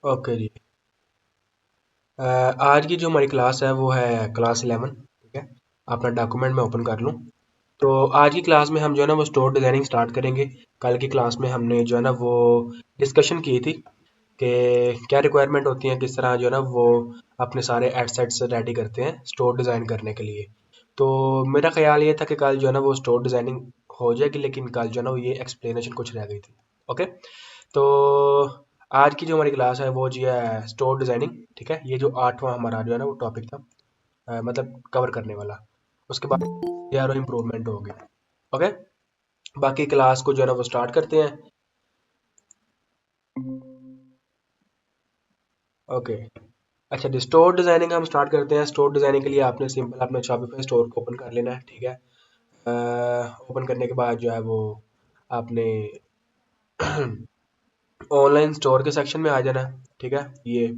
Okay जी। आज की जो हमारी क्लास है वो है क्लास 11। ठीक है, अपना डॉक्यूमेंट मैं ओपन कर लूँ। तो आज की क्लास में हम जो है ना वो स्टोर डिज़ाइनिंग स्टार्ट करेंगे। कल की क्लास में हमने जो है ना वो डिस्कशन की थी कि क्या रिक्वायरमेंट होती है, किस तरह जो है ना वो अपने सारे एडसेट्स रेडी करते हैं स्टोर डिज़ाइन करने के लिए। तो मेरा ख्याल ये था कि कल जो है ना वो स्टोर डिज़ाइनिंग हो जाएगी, लेकिन कल जो है ना वो ये एक्सप्लेनेशन कुछ रह गई थी। ओके, तो आज की जो हमारी क्लास है वो जी है स्टोर डिज़ाइनिंग। ठीक है, ये जो 8वां हमारा जो है ना वो टॉपिक था, मतलब कवर करने वाला। उसके बाद यारो इम्प्रूवमेंट हो गया। ओके, बाकी क्लास को जो है ना वो स्टार्ट करते हैं। ओके, अच्छा जी, स्टोर डिज़ाइनिंग हम स्टार्ट करते हैं। स्टोर डिज़ाइनिंग के लिए आपने सिंपल अपने शॉपिफाई स्टोर को ओपन कर लेना है। ठीक है, ओपन करने के बाद जो है वो आपने ऑनलाइन स्टोर के सेक्शन में आ जाना है। ठीक है, ये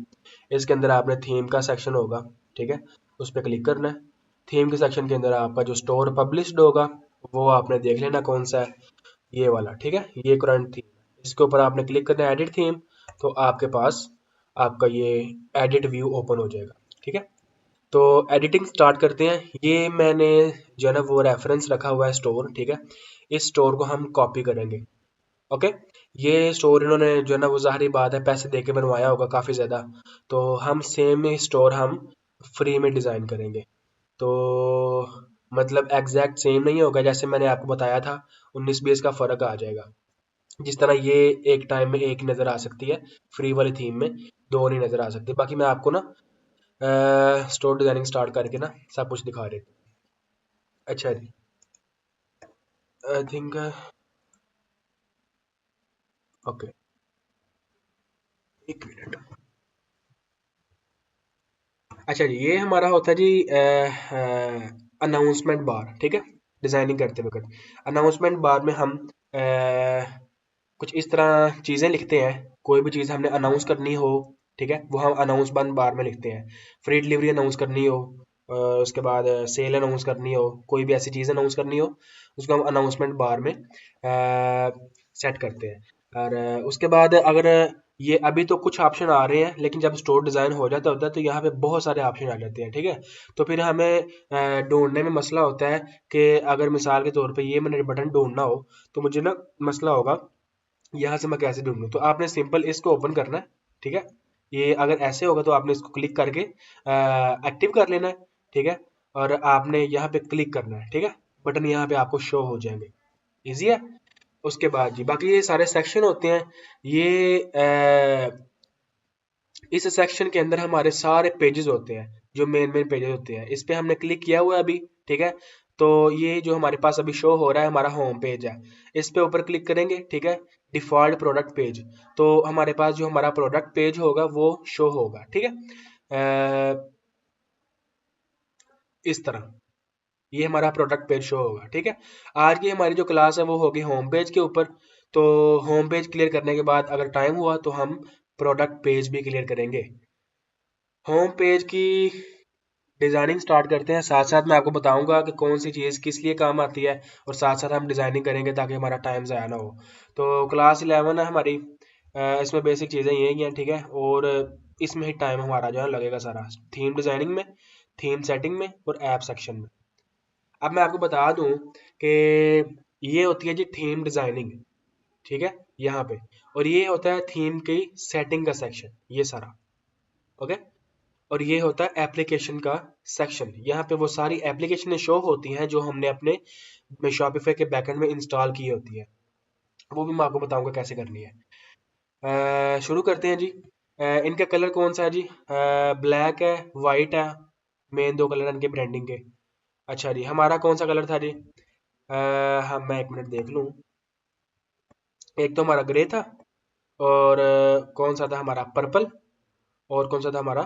इसके अंदर आपने थीम का सेक्शन होगा। ठीक है, उस पर क्लिक करना है। थीम के सेक्शन के अंदर आपका जो स्टोर पब्लिश्ड होगा वो आपने देख लेना कौन सा है, ये वाला। ठीक है, ये करंट थीम, इसके ऊपर आपने क्लिक करना है एडिट थीम। तो आपके पास आपका ये एडिट व्यू ओपन हो जाएगा। ठीक है, तो एडिटिंग स्टार्ट करते हैं। ये मैंने जो है ना वो रेफरेंस रखा हुआ है स्टोर। ठीक है, इस स्टोर को हम कॉपी करेंगे। ओके, ये स्टोर इन्होंने जो है ना वो ज़ाहिर बात है पैसे दे के बनवाया होगा काफ़ी ज़्यादा। तो हम सेम ही स्टोर हम फ्री में डिज़ाइन करेंगे। तो मतलब एग्जैक्ट सेम नहीं होगा, जैसे मैंने आपको बताया था 19-20 का फ़र्क आ जाएगा। जिस तरह ये एक टाइम में एक ही नज़र आ सकती है, फ्री वाली थीम में दो नहीं नज़र आ सकती। बाकी मैं आपको ना स्टोर डिज़ाइनिंग स्टार्ट करके ना सब कुछ दिखा रहे थे। अच्छा जी, आई थिंक ओके, एक मिनट। अच्छा जी, ये हमारा होता है जी अनाउंसमेंट बार। ठीक है, डिज़ाइनिंग करते वक्त अनाउंसमेंट बार में हम कुछ इस तरह चीज़ें लिखते हैं। कोई भी चीज़ हमने अनाउंस करनी हो, ठीक है, वो हम अनाउंसमेंट बार में लिखते हैं। फ्री डिलीवरी अनाउंस करनी हो, उसके बाद सेल अनाउंस करनी हो, कोई भी ऐसी चीज़ अनाउंस करनी हो, उसको हम अनाउंसमेंट बार में सेट करते हैं। और उसके बाद अगर ये अभी तो कुछ ऑप्शन आ रहे हैं, लेकिन जब स्टोर डिज़ाइन हो जाता होता है तो यहाँ पे बहुत सारे ऑप्शन आ जाते हैं। ठीक है, तो फिर हमें ढूंढने में मसला होता है कि अगर मिसाल के तौर पे ये मैंने बटन ढूंढना हो तो मुझे ना मसला होगा यहाँ से मैं कैसे ढूंढूं। तो आपने सिंपल इसको ओपन करना है। ठीक है, ये अगर ऐसे होगा तो आपने इसको क्लिक करके एक्टिव कर लेना है। ठीक है, और आपने यहाँ पे क्लिक करना है। ठीक है, बटन यहाँ पे आपको शो हो जाएंगे। इजी है। उसके बाद जी बाकी ये सारे सेक्शन होते हैं। ये इस सेक्शन के अंदर हमारे सारे पेजेस होते हैं, जो मेन मेन पेजेस होते हैं। इस पे हमने क्लिक किया हुआ है अभी। ठीक है, तो ये जो हमारे पास अभी शो हो रहा है हमारा होम पेज है। इस पे ऊपर क्लिक करेंगे। ठीक है, डिफॉल्ट प्रोडक्ट पेज, तो हमारे पास जो हमारा प्रोडक्ट पेज होगा वो शो होगा। ठीक है, इस तरह ये हमारा प्रोडक्ट पेज शो होगा। ठीक है, आज की हमारी जो क्लास है वो होगी होम पेज के ऊपर। तो होम पेज क्लियर करने के बाद अगर टाइम हुआ तो हम प्रोडक्ट पेज भी क्लियर करेंगे। होम पेज की डिज़ाइनिंग स्टार्ट करते हैं। साथ साथ मैं आपको बताऊंगा कि कौन सी चीज़ किस लिए काम आती है, और साथ साथ हम डिज़ाइनिंग करेंगे ताकि हमारा टाइम ज़ाया ना हो। तो क्लास 11 है हमारी, इसमें बेसिक चीज़ें यही हैं। ठीक है, और इसमें ही टाइम हमारा जो है लगेगा सारा, थीम डिज़ाइनिंग में, थीम सेटिंग में, और ऐप सेक्शन में। अब मैं आपको बता दूं कि ये होती है जी थीम डिज़ाइनिंग। ठीक है, यहाँ पे, और ये होता है थीम की सेटिंग का सेक्शन, ये सारा। ओके, और ये होता है एप्लीकेशन का सेक्शन। यहाँ पे वो सारी एप्लीकेशनें शो होती हैं जो हमने अपने शॉपिफाई के बैकएंड में इंस्टॉल की होती है। वो भी मैं आपको बताऊंगा कैसे करनी है। शुरू करते हैं जी। इनका कलर कौन सा है जी? ब्लैक है, वाइट है, मेन दो कलर इनके ब्रांडिंग के। अच्छा जी, हमारा कौन सा कलर था जी? हाँ, मैं एक मिनट देख लूँ। एक तो हमारा ग्रे था, और कौन सा था हमारा? पर्पल, और कौन सा था हमारा?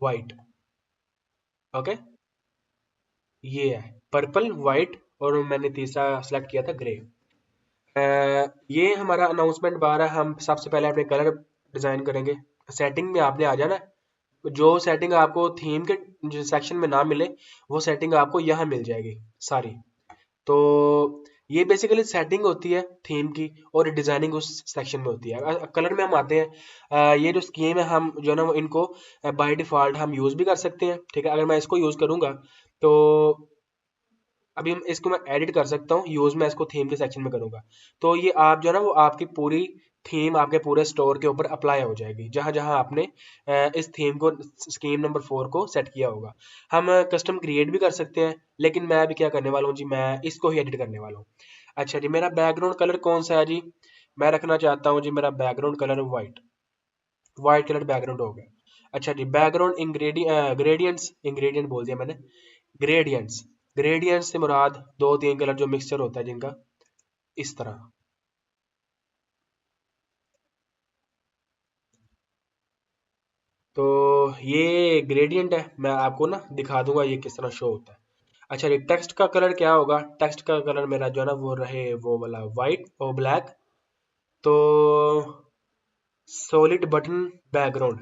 वाइट। ओके, ये है पर्पल, वाइट, और मैंने तीसरा सेलेक्ट किया था ग्रे। ये हमारा अनाउंसमेंट बार है। हम सबसे पहले अपने कलर डिजाइन करेंगे। सेटिंग में आपने आ जाना है। जो सेटिंग आपको थीम के जो सेक्शन में ना मिले, वो सेटिंग आपको यहाँ मिल जाएगी सारी। तो ये बेसिकली सेटिंग होती है थीम की, और डिजाइनिंग उस सेक्शन में होती है। कलर में हम आते हैं, ये जो स्कीम है हम जो है ना वो इनको बाय डिफॉल्ट हम यूज भी कर सकते हैं, ठीक है। अगर मैं इसको यूज करूंगा तो अभी इसको मैं एडिट कर सकता हूँ, यूज मैं इसको थीम के सेक्शन में करूंगा तो ये आप जो है ना वो आपकी पूरी थीम आपके पूरे स्टोर के ऊपर अप्लाई हो जाएगी, जहां जहां आपने इस थीम को, स्कीम नंबर 4 को सेट किया होगा। हम कस्टम क्रिएट भी कर सकते हैं, लेकिन मैं अभी क्या करने वाला हूँ जी, मैं इसको ही एडिट करने वाला हूँ। अच्छा जी, मेरा बैकग्राउंड कलर कौन सा है जी? मैं रखना चाहता हूँ जी, मेरा background colour white, white colour background हो गया। अच्छा जी, बैकग्राउंड ग्रेडियंट्स, इंग्रेडिएंट बोल दिया मैंने, ग्रेडियंट्स, ग्रेडियंट्स से मुराद दो तीन कलर जो मिक्सचर होता है जिनका, इस तरह। तो ये ग्रेडियंट है, मैं आपको ना दिखा दूंगा ये किस तरह शो होता है। अच्छा ये टेक्स्ट का कलर क्या होगा? टेक्स्ट का कलर मेरा जो है ना वो रहे वो वाला व्हाइट और ब्लैक। तो solid button background,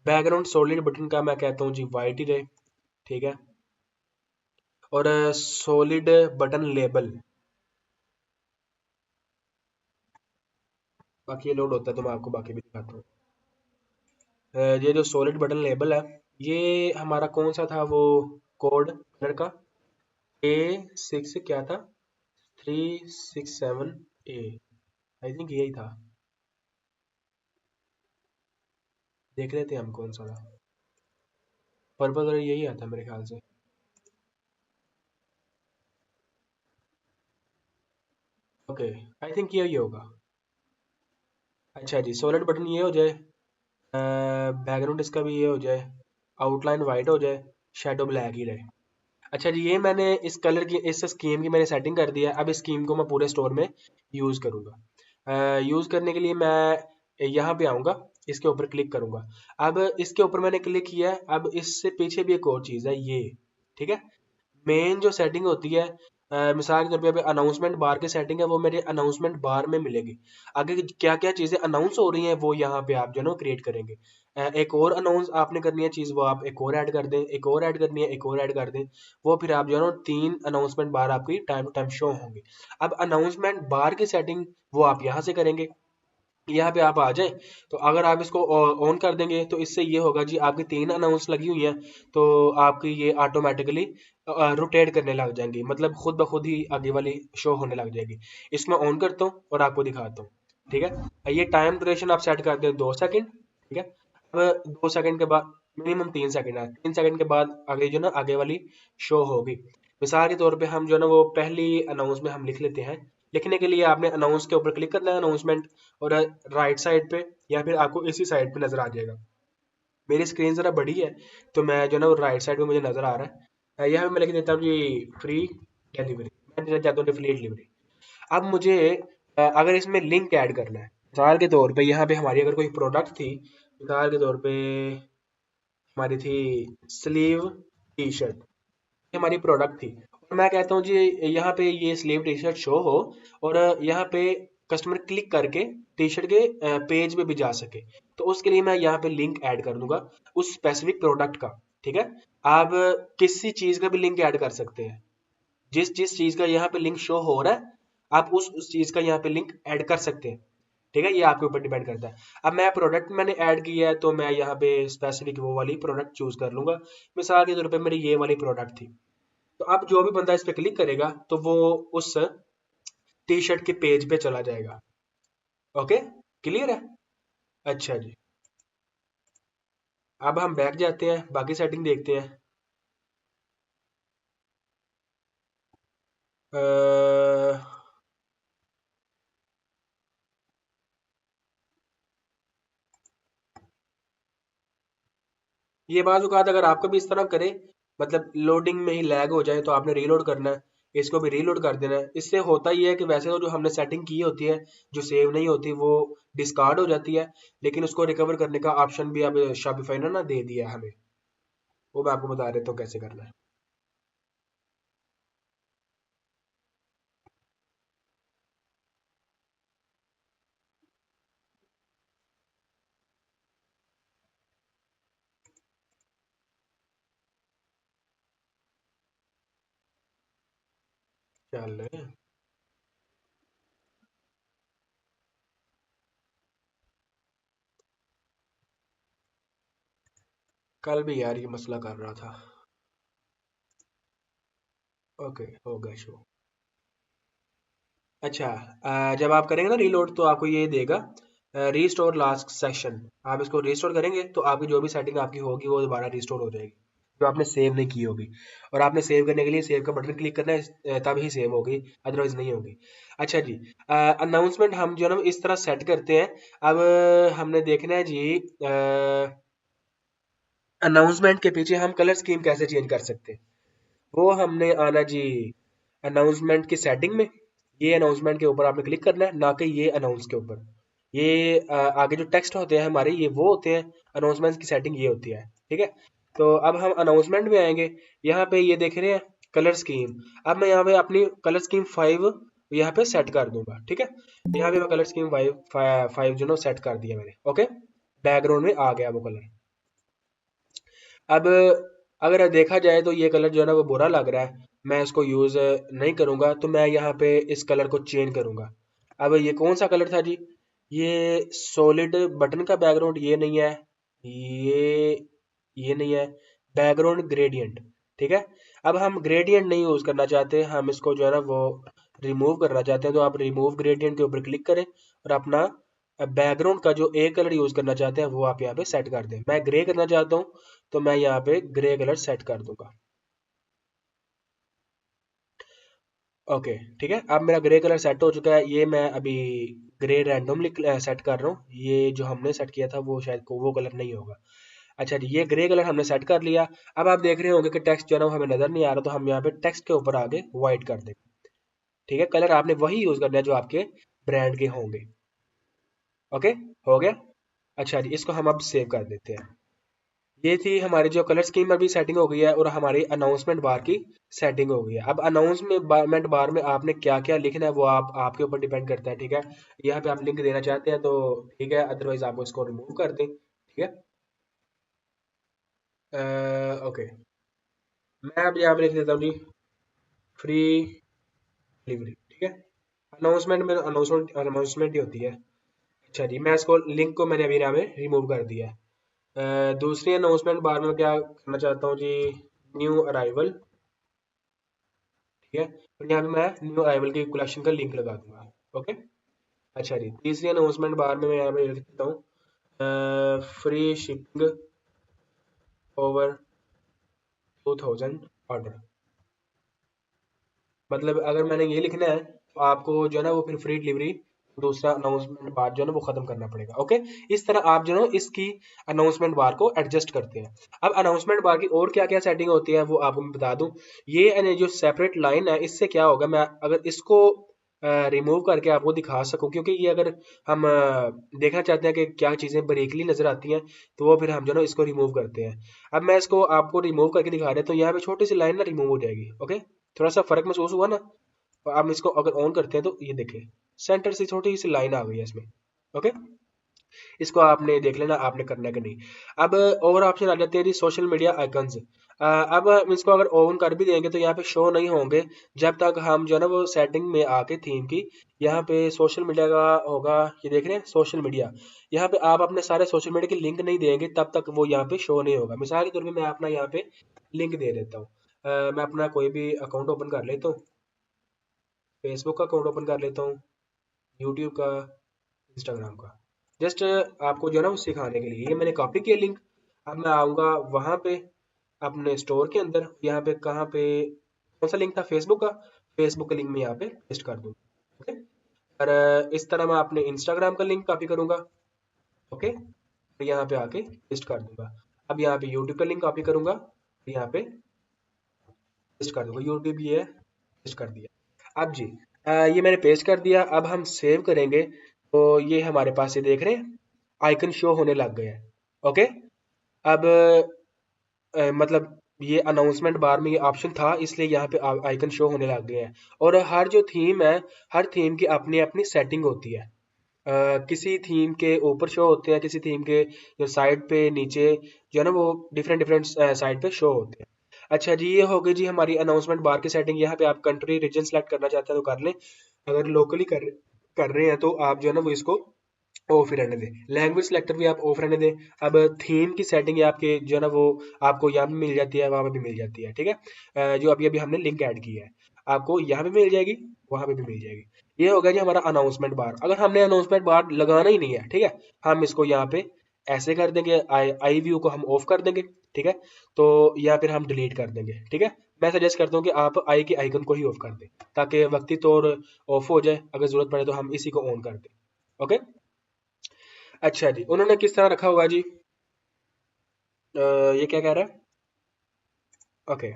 background solid button का मैं कहता हूँ जी व्हाइट ही रहे, ठीक है। और सॉलिड बटन लेबल, बाकी ये लोड होता है तो मैं आपको बाकी भी दिखाता हूँ। ये जो सॉलिड बटन लेबल है, ये हमारा कौन सा था वो कोड कलर का? A6 क्या था, 367A, आई थिंक यही था। देख लेते हैं हम कौन सा था। पर्पल कलर यही आता है मेरे ख्याल से। ओके, आई थिंक यही होगा। अच्छा जी, सॉलिड बटन ये हो जाए, बैकग्राउंड इसका भी ये हो जाए, आउटलाइन वाइट हो जाए, शेडो ब्लैक ही रहे। अच्छा जी, ये मैंने इस कलर की, इस स्कीम की मैंने सेटिंग कर दिया है। अब इस स्कीम को मैं पूरे स्टोर में यूज़ करूँगा। यूज़ करने के लिए मैं यहाँ पे आऊँगा, इसके ऊपर क्लिक करूँगा। अब इसके ऊपर मैंने क्लिक किया है, अब इससे पीछे भी एक और चीज़ है ये, ठीक है। मेन जो सेटिंग होती है, मिसाल के तौर पे अभी अनाउंसमेंट बार की सेटिंग है, वो मेरे अनाउंसमेंट बार में मिलेगी। आगे क्या क्या चीज़ें अनाउंस हो रही हैं वो यहाँ पे आप जो है ना क्रिएट करेंगे। एक और अनाउंस आपने करनी है चीज़, वो आप एक और ऐड कर दें, एक और ऐड करनी है, एक और ऐड कर दें। वो फिर आप जो है ना 3 अनाउंसमेंट बार आपकी टाइम टू टाइम शो होंगे। अब अनाउंसमेंट बार की सेटिंग वो आप यहाँ से करेंगे, यहाँ पे आप आ जाएं। तो अगर आप इसको ऑन कर देंगे तो इससे ये होगा जी, आपकी 3 अनाउंस लगी हुई हैं, तो आपकी ये ऑटोमेटिकली रोटेट करने लग जाएंगी, मतलब खुद ब खुद ही आगे वाली शो होने लग जाएगी। इसको मैं ऑन करता हूँ और आपको दिखाता हूँ, ठीक है। ये टाइम ड्यूरेशन आप सेट कर दें 2 सेकंड, ठीक है। अब 2 सेकंड के बाद, मिनिमम 3 सेकंड है, 3 सेकंड के बाद आगे जो ना आगे वाली शो होगी। मिसाल के तौर पे हम जो है ना वो पहली अनाउंस में हम लिख लेते हैं। लिखने के लिए आपने अनाउंस के ऊपर क्लिक करना है, अनाउंसमेंट, और राइट साइड पे या फिर आपको इसी साइड पे नजर आ जाएगा। मेरी स्क्रीन जरा बड़ी है तो मैं जो है ना वो राइट साइड पे मुझे नजर आ रहा है। यहाँ पे मैं लिख देता हूँ जी फ्री डिलीवरी, मैं देना चाहता हूँ फ्री डिलीवरी। अब मुझे अगर इसमें लिंक ऐड करना है, मिसाल के तौर पे यहाँ पे हमारी अगर कोई प्रोडक्ट थी, मिसाल के तौर पे हमारी थी स्लीव टी शर्ट, ये हमारी प्रोडक्ट थी, और मैं कहता हूँ जी यहाँ पे ये स्लीव टी शर्ट शो हो, और यहाँ पे कस्टमर क्लिक करके टी शर्ट के पेज पे भी जा सके। तो उसके लिए मैं यहाँ पे लिंक ऐड कर दूंगा उस स्पेसिफिक प्रोडक्ट का, ठीक है। आप किसी चीज का भी लिंक ऐड कर सकते हैं, जिस जिस चीज का यहाँ पे लिंक शो हो रहा है आप उस चीज का यहाँ पे लिंक ऐड कर सकते हैं, ठीक है। ये आपके ऊपर डिपेंड करता है। अब मैं प्रोडक्ट मैंने ऐड किया है तो मैं यहाँ पे स्पेसिफिक वो वाली प्रोडक्ट चूज कर लूंगा। मिसाल के तौर पे मेरी ये वाली प्रोडक्ट थी। तो अब जो भी बंदा इस पे क्लिक करेगा तो वो उस टी शर्ट के पेज पे चला जाएगा। ओके, क्लियर है? अच्छा जी, अब हम बैक जाते हैं, बाकी सेटिंग देखते हैं। अ, ये बात औकात अगर आपको भी इस तरह करे, मतलब लोडिंग में ही लैग हो जाए तो आपने रीलोड करना है, इसको भी रीलोड कर देना है। इससे होता ही है कि वैसे तो जो हमने सेटिंग की होती है जो सेव नहीं होती वो डिस्कार्ड हो जाती है, लेकिन उसको रिकवर करने का ऑप्शन भी अब शॉपिफाई ने ना दे दिया है हमें। वो मैं आपको बता देता हूँ कैसे करना है। चल, कल भी यार ये मसला कर रहा था। ओके, हो गया शो। अच्छा, जब आप करेंगे ना रीलोड तो आपको ये देगा रीस्टोर लास्ट सेशन। आप इसको रीस्टोर करेंगे तो आपकी जो भी सेटिंग आपकी होगी वो दोबारा रीस्टोर हो जाएगी, जो आपने सेव नहीं की होगी। और आपने सेव करने के लिए सेव का बटन क्लिक करना है, तब ही सेव होगी, अदरवाइज नहीं होगी। अच्छा जी, अनाउंसमेंट हम जो है ना इस तरह सेट करते हैं। अब हमने देखना है जी, अनाउंसमेंट के पीछे हम कलर स्कीम कैसे चेंज कर सकते हैं। वो हमने आना जी अनाउंसमेंट की सेटिंग में। ये अनाउंसमेंट के ऊपर आपने क्लिक करना है, ना कि ये अनाउंस के ऊपर। ये आगे जो टेक्स्ट होते हैं हमारे, ये वो होते हैं। अनाउंसमेंट की सेटिंग ये होती है, ठीक है। तो अब हम अनाउंसमेंट में आएंगे। यहाँ पे ये देख रहे हैं कलर स्कीम। अब मैं यहाँ पे अपनी कलर स्कीम 5 यहाँ पे सेट कर दूंगा, ठीक है। यहाँ पे मैं कलर स्कीम 5 जो ना सेट कर दिया मैंने, ओके। बैकग्राउंड में आ गया वो कलर। अब अगर देखा जाए तो ये कलर जो है ना वो बुरा लग रहा है, मैं इसको यूज नहीं करूंगा, तो मैं यहाँ पे इस कलर को चेंज करूंगा। अब ये कौन सा कलर था जी? ये सॉलिड बटन का बैकग्राउंड ये नहीं है, ये ये नहीं है, बैकग्राउंड ग्रेडियंट, ठीक है। अब हम ग्रेडियंट नहीं यूज करना चाहते, हम इसको जो है ना वो रिमूव करना चाहते हैं, तो आप रिमूव ग्रेडियंट के ऊपर क्लिक करें और अपना बैकग्राउंड का जो एक कलर यूज करना चाहते हैं वो आप यहाँ पे सेट कर दें। मैं ग्रे करना चाहता हूँ, तो मैं यहाँ पे ग्रे कलर सेट कर दूंगा। ओके, ठीक है। अब मेरा ग्रे कलर सेट हो चुका है। ये मैं अभी ग्रे रैंडमली सेट कर रहा हूँ। ये जो हमने सेट किया था वो शायद को वो कलर नहीं होगा। अच्छा जी, ये ग्रे कलर हमने सेट कर लिया। अब आप देख रहे होंगे कि टेक्स्ट जो है ना वो हमें नजर नहीं आ रहा, तो हम यहाँ पे टेक्स्ट के ऊपर आगे व्हाइट कर देंगे, ठीक है। कलर आपने वही यूज करना है जो आपके ब्रांड के होंगे। ओके, हो गया। अच्छा जी, इसको हम अब सेव कर देते हैं। ये थी हमारी जो कलर स्कीम अभी सेटिंग हो गई है, और हमारी अनाउंसमेंट बार की सेटिंग हो गई है। अब अनाउंसमेंट बार में आपने क्या क्या लिखना है वो आपके ऊपर डिपेंड करता है, ठीक है। यहाँ पे आप लिंक देना चाहते हैं तो ठीक है, अदरवाइज आप इसको रिमूव कर दें, ठीक है। ओके, मैं अब यहाँ पे लिख देता हूँ जी फ्री डिलीवरी, ठीक है। अनाउंसमेंट में अनाउंसमेंट अनाउंसमेंट ही होती है। अच्छा जी, मैं इसको लिंक को मैंने अभी यहाँ पे रिमूव कर दिया है। दूसरी अनाउंसमेंट बार में क्या करना चाहता हूँ जी, न्यू अराइवल, ठीक है। और यहाँ पे मैं न्यू अराइवल की कलेक्शन का लिंक लगा दूंगा, ओके। अच्छा जी, तीसरी अनाउंसमेंट बार में मैं यहाँ पे लिख देता हूँ फ्री शिपिंग ओवर 2000 ऑर्डर। मतलब अगर मैंने ये लिखना है तो आपको जो है ना वो फिर फ्री डिलीवरी दूसरा अनाउंसमेंट बार जो है ना वो खत्म करना पड़ेगा, ओके। इस तरह आप जो है ना इसकी अनाउंसमेंट बार को एडजस्ट करते हैं। अब अनाउंसमेंट बार की और क्या क्या सेटिंग होती है वो आपको मैं बता दूं। ये जो सेपरेट लाइन है, इससे क्या होगा, मैं अगर इसको रिमूव करके आपको दिखा सकूं, क्योंकि ये अगर हम देखना चाहते हैं कि क्या चीज़ें बारीकली नजर आती हैं, तो वो फिर हम जो है ना इसको रिमूव करते हैं। अब मैं इसको आपको रिमूव करके दिखा रहा हूँ, तो यहाँ पे छोटी सी लाइन ना रिमूव हो जाएगी, ओके। थोड़ा सा फर्क महसूस हुआ ना। और आप इसको अगर ऑन करते हैं तो ये देखें, सेंटर से छोटी सी लाइन आ गई है इसमें, ओके। इसको आपने देख लेना आपने करना है कि नहीं। अब और ऑप्शन आ जाते हैं जी सोशल मीडिया आइकन्स। अब हम इसको अगर ऑन कर भी देंगे तो यहाँ पे शो नहीं होंगे जब तक हम जो है ना वो सेटिंग में आके थीम की यहाँ पे सोशल मीडिया का होगा। ये देख रहे हैं सोशल मीडिया, यहाँ पे आप अपने सारे सोशल मीडिया के लिंक नहीं देंगे तब तक वो यहाँ पे शो नहीं होगा। मिसाल के तौर पे मैं अपना यहाँ पे लिंक दे देता हूँ। मैं अपना कोई भी अकाउंट ओपन कर लेता हूँ, फेसबुक का अकाउंट ओपन कर लेता हूँ, यूट्यूब का, इंस्टाग्राम का। जस्ट आपको जो है ना वो सिखाने के लिए ये मैंने कॉपी किया लिंक। अब मैं आऊँगा वहाँ पे अपने स्टोर के अंदर, यहाँ पे कहाँ पे कौन सा लिंक था, फेसबुक का। फेसबुक का लिंक मैं यहाँ पे पेस्ट कर दूँ, ओके। और इस तरह मैं अपने इंस्टाग्राम का लिंक कॉपी करूँगा, ओके। तो यहाँ पे आके पेस्ट कर दूंगा। अब यहाँ पे यूट्यूब का लिंक कॉपी करूँगा, यहाँ पे पेस्ट कर दूंगा। यूट्यूब ये पेस्ट कर दिया। अब जी ये मैंने पेस्ट कर दिया। अब हम सेव करेंगे तो ये हमारे पास ये देख रहे हैं आइकन शो होने लग गए हैं, ओके। अब मतलब ये अनाउंसमेंट बार में ये ऑप्शन था इसलिए यहाँ पे आइकन शो होने लग गए हैं। और हर जो थीम है, हर थीम की अपनी अपनी सेटिंग होती है। किसी थीम के ऊपर शो होते हैं, किसी थीम के जो साइड पे नीचे जो है ना वो डिफरेंट डिफरेंट साइड पे शो होते हैं। अच्छा जी, ये हो गई जी हमारी अनाउंसमेंट बार की सेटिंग। यहाँ पे आप कंट्री रीजन सेलेक्ट करना चाहते हैं तो कर लें, अगर लोकली कर रहे हैं तो आप जो है ना वो इसको ऑफ ही रहने दें। लैंग्वेज सिलेक्टर भी आप ऑफ रहने दें। अब थीम की सेटिंग आपके जो है ना वो आपको यहाँ पे मिल जाती है, वहाँ पे भी मिल जाती है, ठीक है। जो अभी अभी हमने लिंक ऐड की है, आपको यहाँ पे मिल जाएगी, वहाँ पे भी मिल जाएगी। ये हो गया जी हमारा अनाउंसमेंट बार। अगर हमने अनाउंसमेंट बार लगाना ही नहीं है, ठीक है, हम इसको यहाँ पे ऐसे कर देंगे, आई व्यू को हम ऑफ कर देंगे, ठीक है। तो या फिर हम डिलीट कर देंगे, ठीक है। मैं सजेस्ट करता हूँ कि आप आई के आइकन को ही ऑफ कर दें, ताकि वक्ती तौर ऑफ हो जाए, अगर जरूरत पड़े तो हम इसी को ऑन कर दें। ओके। अच्छा जी, उन्होंने किस तरह रखा होगा जी? ये क्या कह रहा है? ओके,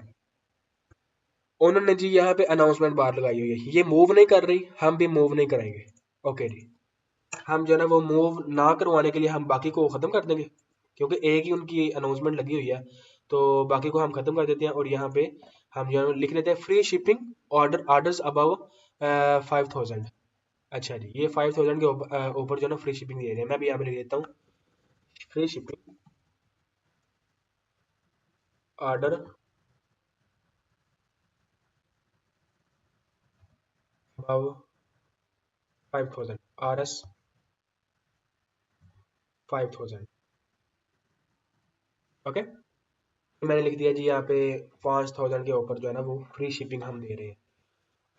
उन्होंने जी यहाँ पे अनाउंसमेंट बार लगाई हुई है, ये मूव नहीं कर रही, हम भी मूव नहीं कराएंगे। ओके जी, हम जो है ना वो मूव ना करवाने के लिए हम बाकी को खत्म कर देंगे, क्योंकि एक ही उनकी अनाउंसमेंट लगी हुई है, तो बाकी को हम खत्म कर देते हैं। और यहाँ पे हम जो है ना लिख लेते हैं फ्री शिपिंग ऑर्डर्स अबव 5000। अच्छा जी, ये 5000 के ऊपर जो है ना फ्री शिपिंग दे रहे हैं। मैं भी यहाँ पे लिख देता हूँ free shipping order above 5000, RS 5000। Okay, तो मैंने लिख दिया जी यहाँ पे 5000 के ऊपर जो है ना वो फ्री शिपिंग हम दे रहे हैं।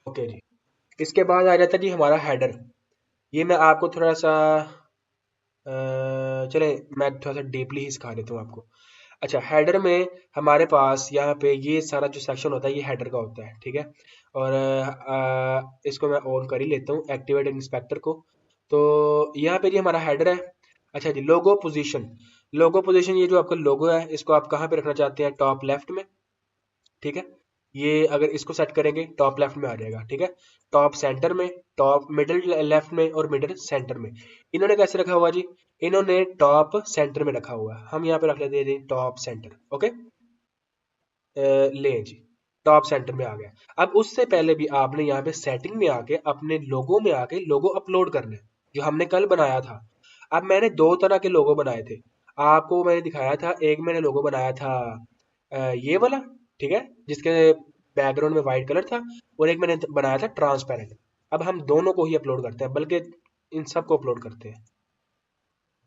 ओके जी, इसके बाद आ जाता है जी हमारा हेडर। ये मैं आपको थोड़ा सा चले मैं थोड़ा सा डीपली ही सिखा देता हूँ आपको। अच्छा, हेडर में हमारे पास यहाँ पे ये सारा जो सेक्शन होता है ये हेडर का होता है, ठीक है। और इसको मैं ऑन कर ही लेता हूँ, एक्टिवेट इंस्पेक्टर को। तो यहाँ पे जी हमारा हेडर है। अच्छा जी, लोगो पोजीशन। लोगो पोजीशन, ये जो आपका लोगो है इसको आप कहाँ पे रखना चाहते हैं? टॉप लेफ्ट में, ठीक है। ये अगर इसको सेट करेंगे टॉप लेफ्ट में आ जाएगा, ठीक है। टॉप सेंटर में, टॉप मिडिल लेफ्ट में और मिडिल सेंटर में। इन्होंने कैसे रखा हुआ जी? इन्होंने टॉप सेंटर में रखा हुआ है, हम यहाँ पे रख लेते हैं जी टॉप सेंटर। ओके, लें जी, टॉप सेंटर में आ गया। अब उससे पहले भी आपने यहाँ पे सेटिंग में आके अपने लोगो में आके लोगो अपलोड करना है, जो हमने कल बनाया था। अब मैंने दो तरह के लोगो बनाए थे, आपको मैंने दिखाया था। एक मैंने लोगो बनाया था ये वाला, ठीक है, जिसके बैकग्राउंड में व्हाइट कलर था। और एक मैंने बनाया था ट्रांसपेरेंट। अब हम दोनों को ही अपलोड करते हैं, बल्कि इन सब को अपलोड करते हैं।